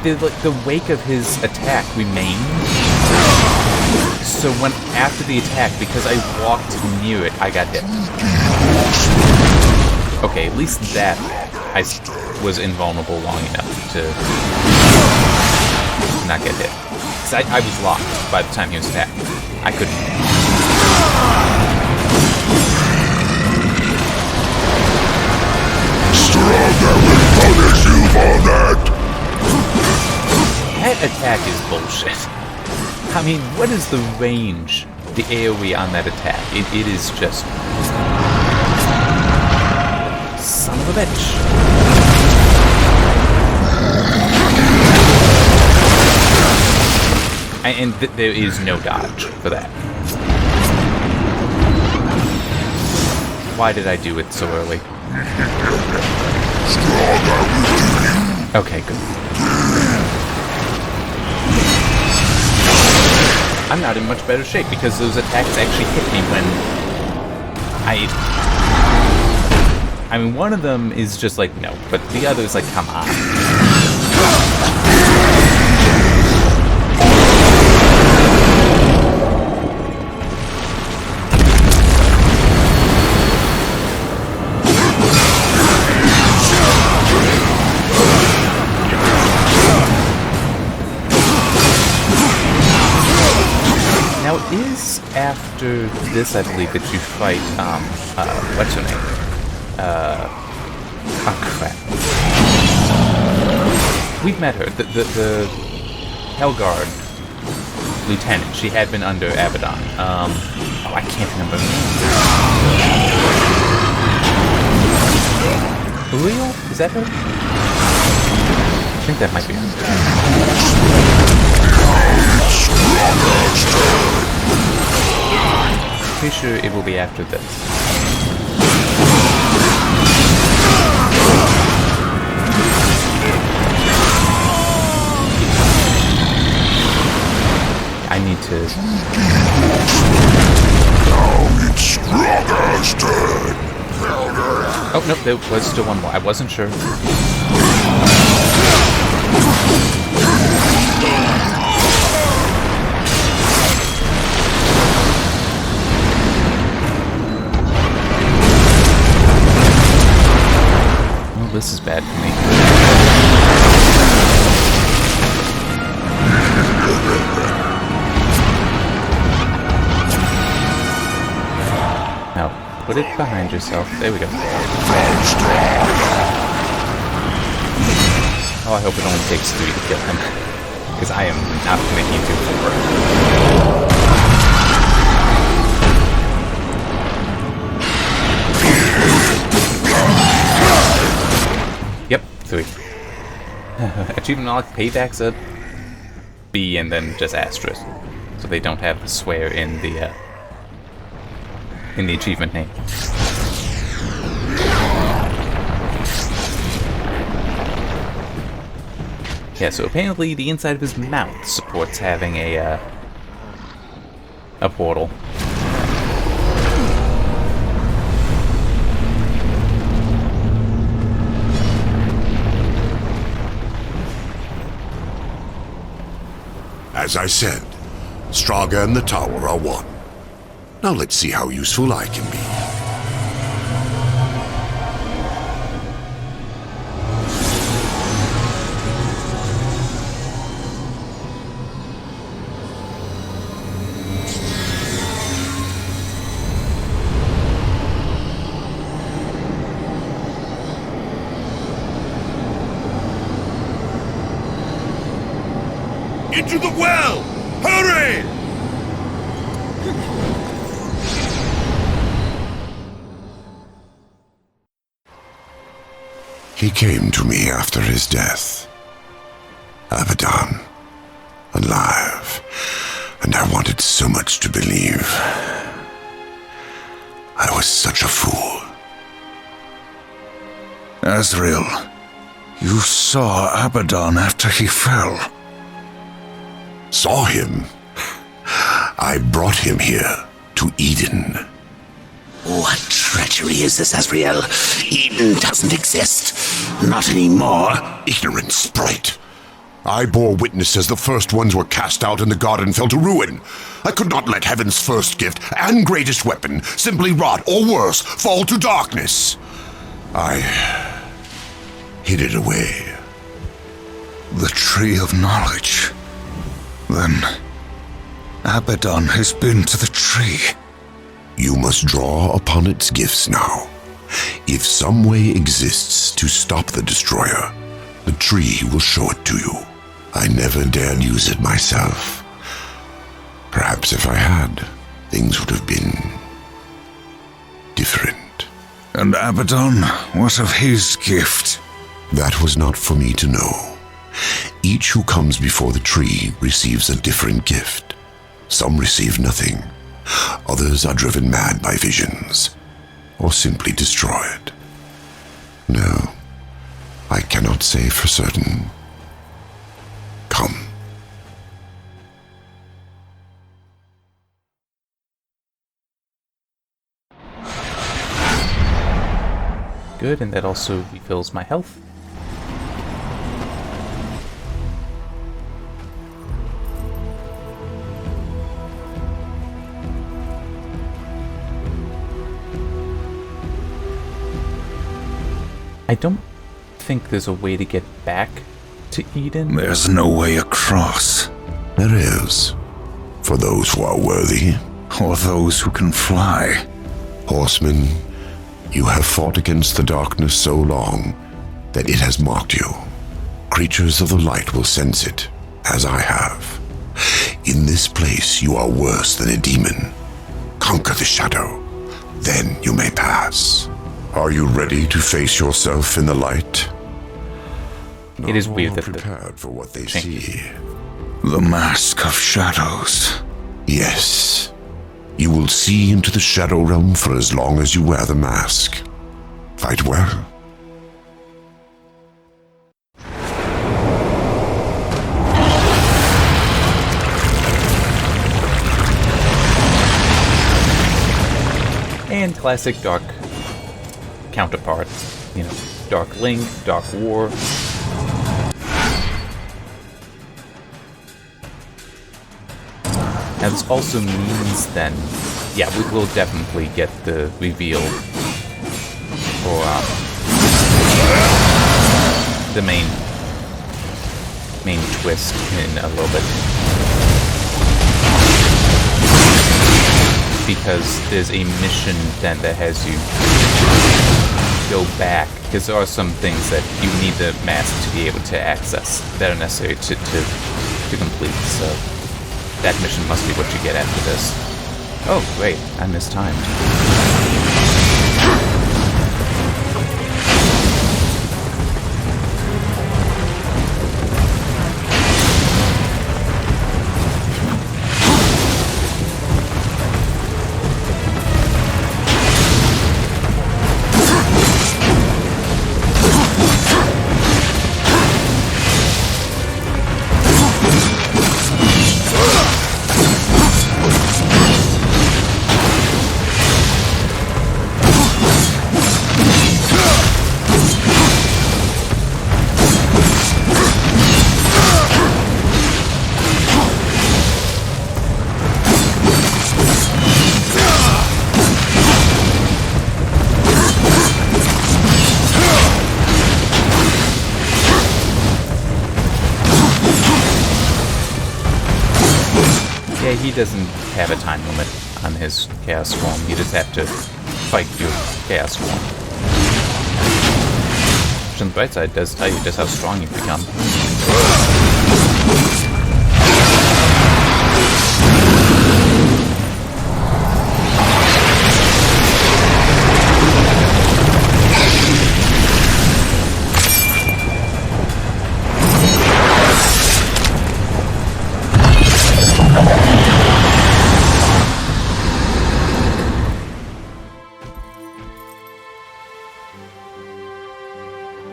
The wake of his attack remained. So when after the attack, because I walked near it, I got hit. Okay, at least that I was invulnerable long enough to not get hit. Because I was locked by the time he was attacked. I couldn't. That attack is bullshit. I mean, what is the range, the AoE on that attack? It is just... son of a bitch. And there is no dodge for that. Why did I do it so early? Okay, good. I'm not in much better shape because those attacks actually hit me when I mean, one of them is just like, no, but the other is like, come on. Now, it is after this, I believe, that you fight, what's her name? Oh crap. We've met her, the Helgard lieutenant. She had been under Abaddon. Oh, I can't remember her name. Uriel? Is that her? I think that might be her. Pretty sure it will be after this. I need to... Oh, no, there was still one more. I wasn't sure. Well, this is bad for me. Now, put it behind yourself. There we go. Oh, I hope it only takes 3 to kill him. Because I am not making it to 4. Yep, 3. Achievement unlocked, paybacks up B and then just asterisk. So they don't have the swear in the achievement name. Yeah, so apparently the inside of his mouth supports having a portal. As I said, Straga and the tower are one. Now let's see how useful I can be. Into the well! Hurry! He came to me after his death. Abaddon. Alive. And I wanted so much to believe. I was such a fool. Azrael, you saw Abaddon after he fell. Saw him? I brought him here to Eden. What treachery is this, Azrael? Eden doesn't exist. Not anymore. Ignorant sprite. I bore witness as the first ones were cast out and the garden fell to ruin. I could not let heaven's first gift and greatest weapon simply rot, or worse, fall to darkness. I hid it away. The Tree of Knowledge. Then, Abaddon has been to the tree. You must draw upon its gifts now. If some way exists to stop the destroyer, the tree will show it to you. I never dared use it myself. Perhaps if I had, things would have been different. And Abaddon, what of his gift? That was not for me to know. Each who comes before the tree receives a different gift. Some receive nothing. Others are driven mad by visions, or simply destroyed. No, I cannot say for certain. Come. Good, and that also refills my health. I don't think there's a way to get back to Eden. There's no way across. There is, for those who are worthy. Or those who can fly. Horsemen, you have fought against the darkness so long that it has marked you. Creatures of the light will sense it, as I have. In this place you are worse than a demon. Conquer the shadow, then you may pass. Are you ready to face yourself in the light? It is weird that prepared for what they see. The mask of shadows. Yes. You will see into the shadow realm for as long as you wear the mask. Fight well. And classic Dark counterparts. You know, Dark Link, Dark War. And this also means then, yeah, we will definitely get the reveal for the main twist in a little bit. Because there's a mission then that has you go back, because there are some things that you need the mask to be able to access that are necessary to complete, so that mission must be what you get after this. Oh, great, I mistimed. Yeah, he doesn't have a time limit on his Chaos Swarm. You just have to fight your Chaos Swarm. Which on the bright side does tell you just how strong you've become.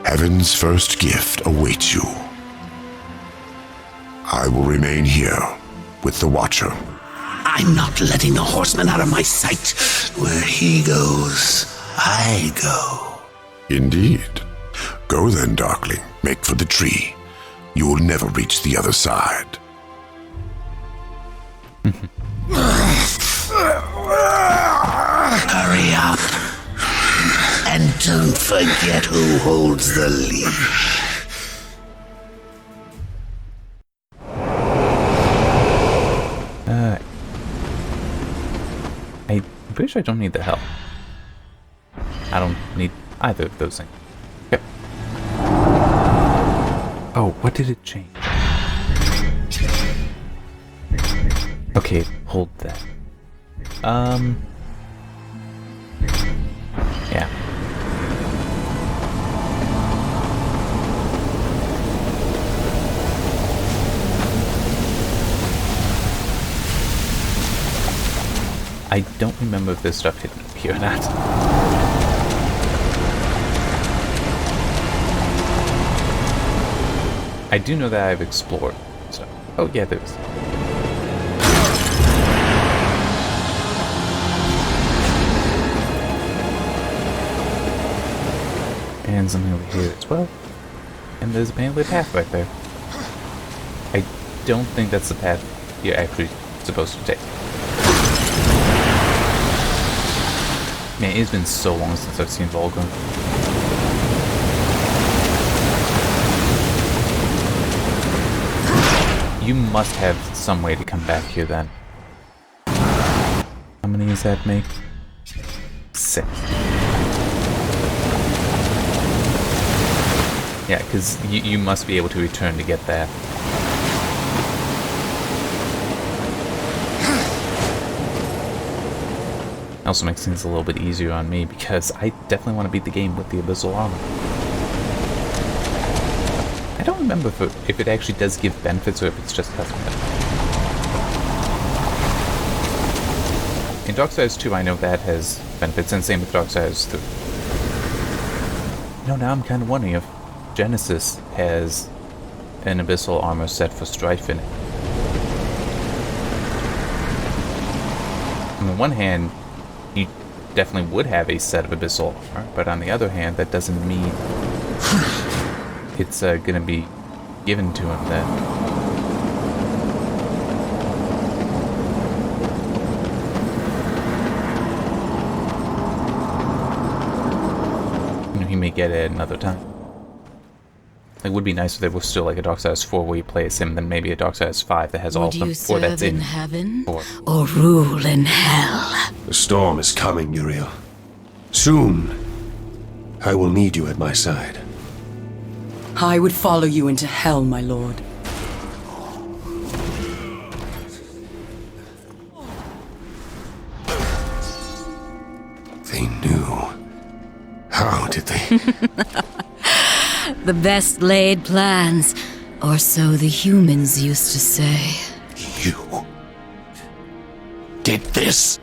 Heaven's first gift awaits you. I will remain here with the Watcher. I'm not letting the horseman out of my sight. Where he goes, I go. Indeed. Go then, Darkling. Make for the tree. You will never reach the other side. Hurry up. And don't forget who holds the leash. I'm pretty sure I don't need the help. I don't need either of those things. Yep. Oh, what did it change? Okay, hold that. Yeah. I don't remember if this stuff hit up here or not. I do know that I've explored, so... Oh yeah, there's... And something over here as well. And there's apparently a path right there. I don't think that's the path you're actually supposed to take. Man, it's been so long since I've seen Volgrim. You must have some way to come back here then. How many does that make? 6. Yeah, because you must be able to return to get that. Also makes things a little bit easier on me because I definitely want to beat the game with the Abyssal Armor. I don't remember if it actually does give benefits or if it's just custom benefits. In Darksiders 2 I know that has benefits, and same with Darksiders 3. No, now I'm kind of wondering if Genesis has an Abyssal Armor set for Strife in it. On the one hand, you definitely would have a set of Abyssal Armor, but on the other hand, that doesn't mean it's gonna be given to him then. You know, he may get it another time. It would be nice if there was still like a Darksiders 4 where you play as him, then maybe a Darksiders 5 that has all of them. Or that's in heaven 4. or rule in hell. The storm is coming, Uriel. Soon, I will need you at my side. I would follow you into hell, my lord. They knew. How did they? The best laid plans, or so the humans used to say. You did this?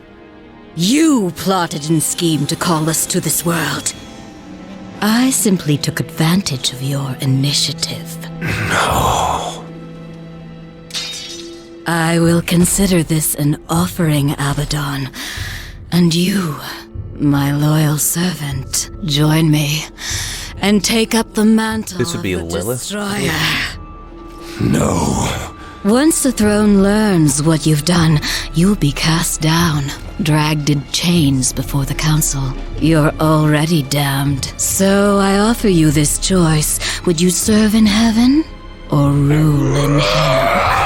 You plotted and schemed to call us to this world. I simply took advantage of your initiative. No. I will consider this an offering, Abaddon. And you, my loyal servant, join me and take up the mantle This would be of the Lilith? Destroyer. No. Once the throne learns what you've done, you'll be cast down, dragged in chains before the council. You're already damned. So I offer you this choice. Would you serve in heaven or rule in hell?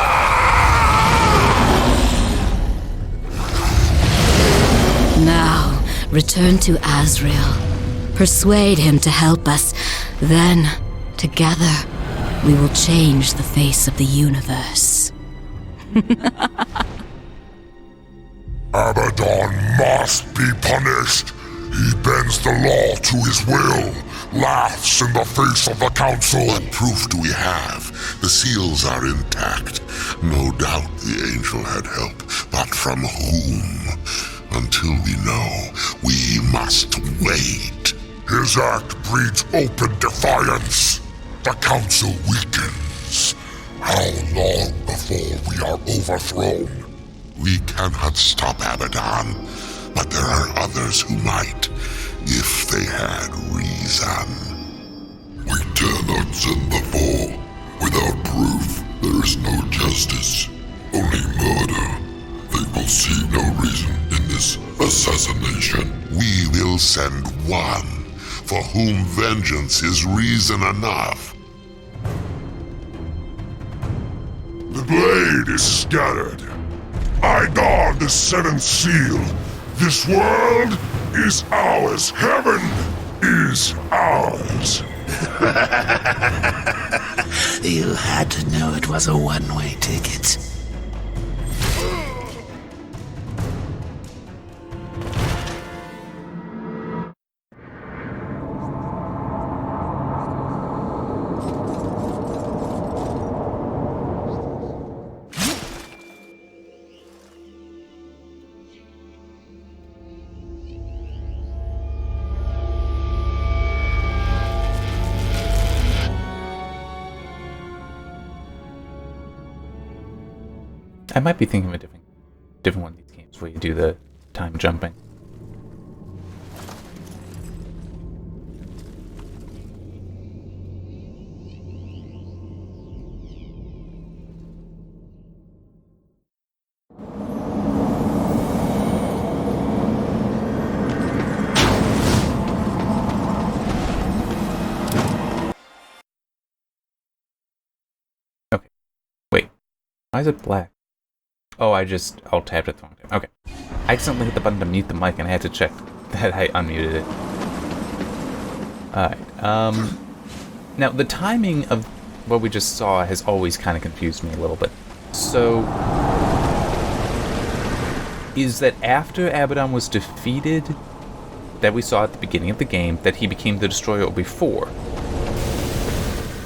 Return to Azrael. Persuade him to help us. Then, together, we will change the face of the universe. Abaddon must be punished. He bends the law to his will, laughs in the face of the council. What proof do we have? The seals are intact. No doubt the angel had help, but from whom? Until we know, we must wait. His act breeds open defiance. The council weakens. How long before we are overthrown? We cannot stop Abaddon, but there are others who might, if they had reason. We dare not send the four. Without proof, there is no justice, only murder. They will see no reason in this assassination. We will send one, for whom vengeance is reason enough. The blade is scattered. I guard the seventh seal. This world is ours. Heaven is ours. You had to know it was a one-way ticket. I might be thinking of a different one of these games where you do the time jumping. Okay. Wait. Why is it black? Oh, I just alt-tabbed it the wrong time. Okay. I accidentally hit the button to mute the mic and I had to check that I unmuted it. Alright, now the timing of what we just saw has always kind of confused me a little bit. So, is that after Abaddon was defeated, that we saw at the beginning of the game, that he became the Destroyer, or before?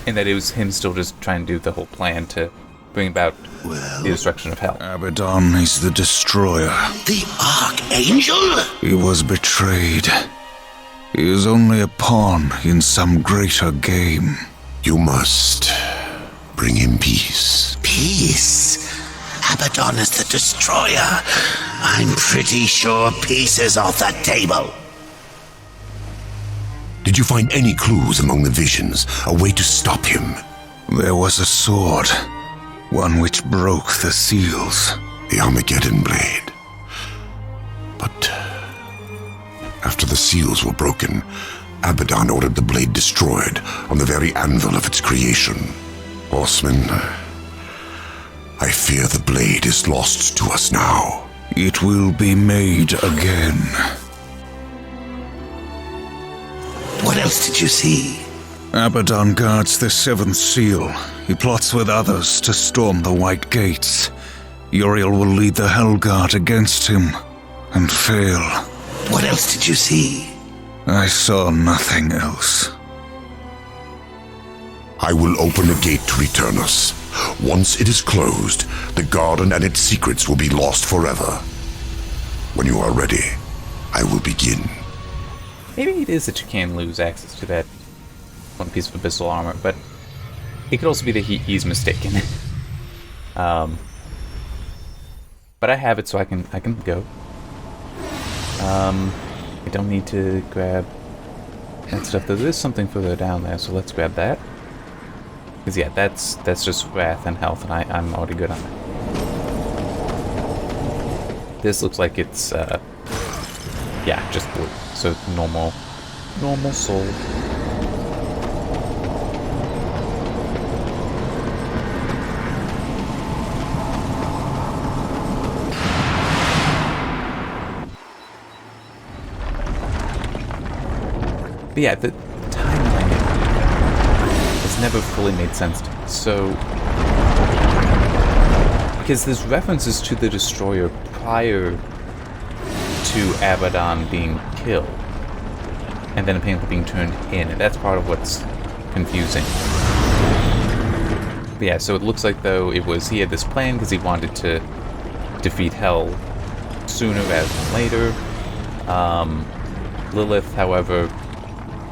And that it was him still just trying to do the whole plan to bring about the destruction of hell. Abaddon is the destroyer. The Archangel? He was betrayed. He is only a pawn in some greater game. You must bring him peace. Peace? Abaddon is the destroyer. I'm pretty sure peace is off the table. Did you find any clues among the visions, a way to stop him? There was a sword. One which broke the seals. The Armageddon blade. But after the seals were broken, Abaddon ordered the blade destroyed on the very anvil of its creation. Horseman, I fear the blade is lost to us now. It will be made again. What else did you see? Abaddon guards the seventh seal. He plots with others to storm the White Gates. Uriel will lead the Hellguard against him and fail. What else did you see? I saw nothing else. I will open a gate to return us. Once it is closed, the garden and its secrets will be lost forever. When you are ready, I will begin. Maybe it is that you can lose access to that one piece of abyssal armor, but it could also be that he's mistaken. But I have it, so I can go. I don't need to grab that stuff. There is something further down there, so let's grab that. Because yeah, that's just wrath and health, and I'm already good on that. This looks like it's yeah, just blue. So normal soul. But yeah, the timeline has never fully made sense to me. So, because there's references to the Destroyer prior to Abaddon being killed, and then apparently being turned in, and that's part of what's confusing. But yeah, so it looks like though he had this plan because he wanted to defeat Hell sooner rather than later. Lilith, however,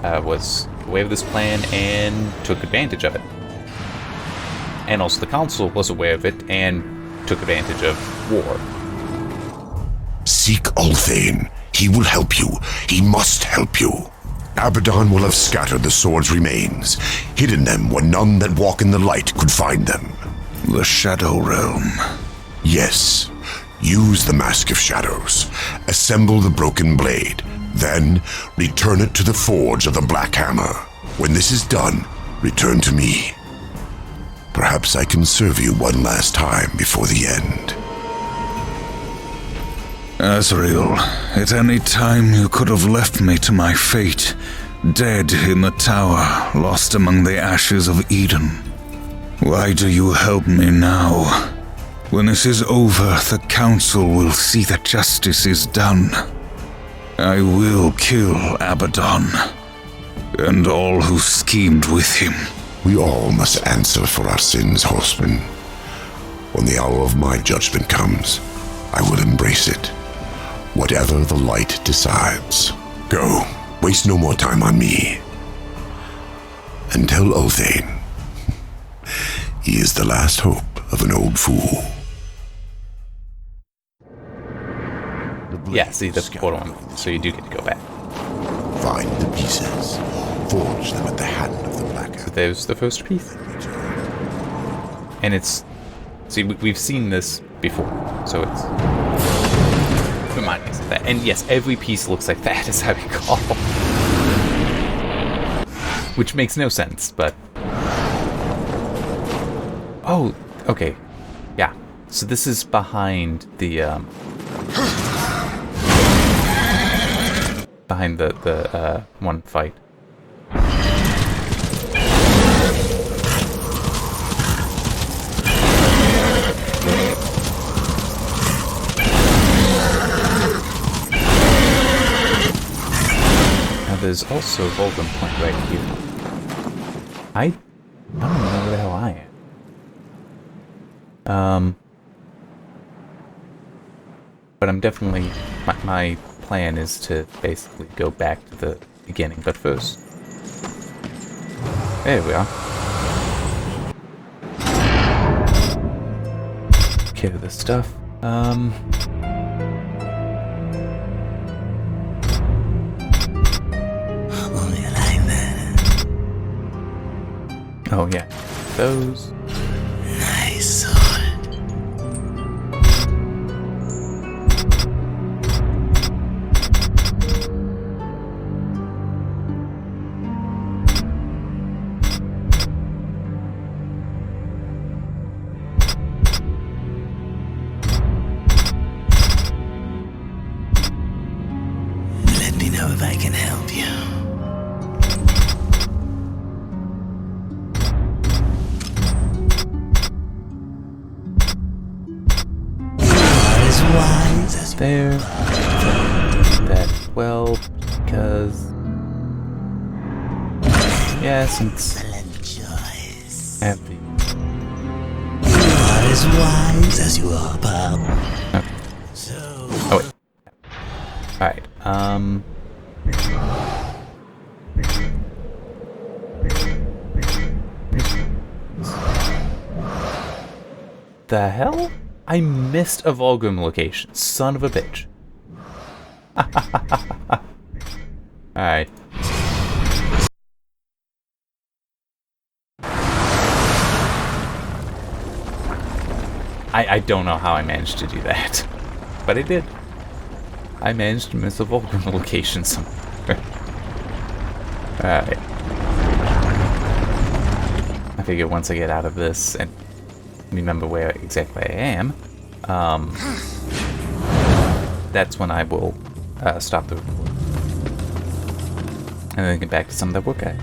was aware of this plan and took advantage of it. And also the Council was aware of it and took advantage of war. Seek Ulthane. He will help you. He must help you. Abaddon will have scattered the sword's remains, hidden them where none that walk in the light could find them. The Shadow Realm. Yes. Use the Mask of Shadows. Assemble the broken blade. Then, return it to the Forge of the Black Hammer. When this is done, return to me. Perhaps I can serve you one last time before the end. Azrael, at any time you could have left me to my fate, dead in the tower, lost among the ashes of Eden. Why do you help me now? When this is over, the Council will see that justice is done. I will kill Abaddon, and all who schemed with him. We all must answer for our sins, horseman. When the hour of my judgment comes, I will embrace it. Whatever the light decides. Go, waste no more time on me. And tell Ulthane, he is the last hope of an old fool. Yeah, see, that's the portal, so you do get to go back. Find the pieces. Forge them at the hand of the Black Hammer. So there's the first piece. And it's... See, we've seen this before, so it's... Remind us of that. And yes, every piece looks like that, as I recall. Which makes no sense, but... Oh, okay. Yeah. So this is behind the, behind the one fight. Now there's also Vulcan Point right here. I don't know where the hell I am. But I'm definitely... My plan is to basically go back to the beginning, but first... There we are. Care of this stuff. Oh yeah, those. Nice sword. Let me know if I can help you. There. That well, because yeah, since every You are as wise as you are, pal. okay. So Oh wait. Alright, the hell? I missed a Vulgrim location. Son of a bitch. Alright. I don't know how I managed to do that. But I did. I managed to miss a Vulgrim location somewhere. Alright. I figure once I get out of this and remember where exactly I am, that's when I will stop the recording. And then get back to some of that work I had.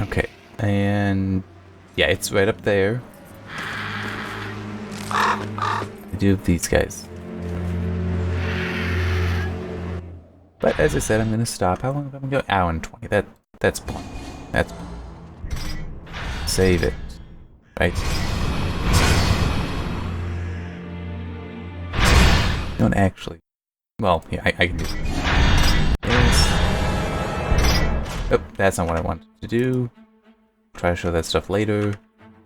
Okay, and yeah, it's right up there. I do have these guys. But as I said, I'm gonna stop. How long have I been going? Hour and 20. That's plenty. That's plenty. Save it. Right. Don't actually. Well, yeah, I can do it. Yes. Oh, that's not what I wanted to do. Try to show that stuff later.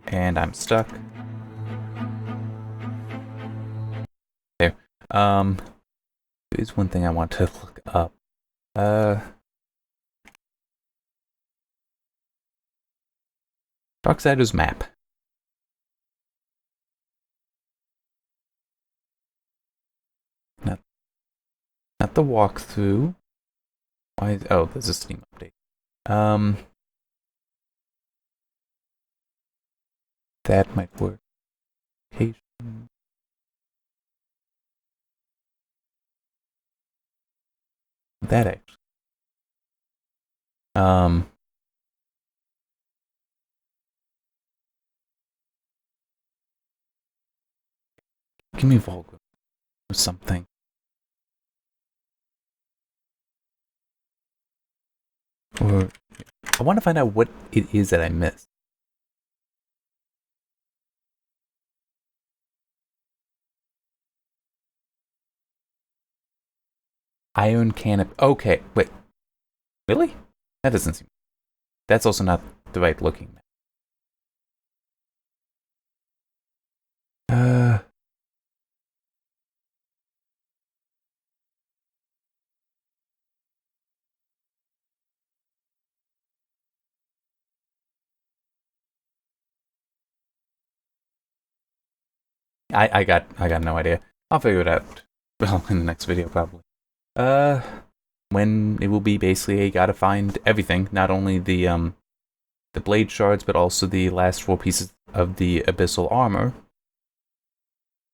And I'm stuck. There. There's one thing I want to look up. Darksiders map. Not the walkthrough. Why? Oh, there's a Steam update. That might work. Location. That actually. Give me Volga or something. Or I want to find out what it is that I missed. Iron canopy. Okay, wait. Really? That doesn't seem. That's also not the right looking map. I got no idea. I'll figure it out. Well, in the next video probably. When it will be basically gotta find everything, not only the blade shards, but also the last 4 pieces of the abyssal armor.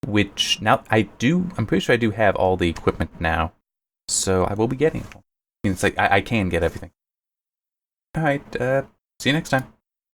Which now I'm pretty sure I do have all the equipment now, so I will be getting it. It's like I can get everything. All right. See you next time.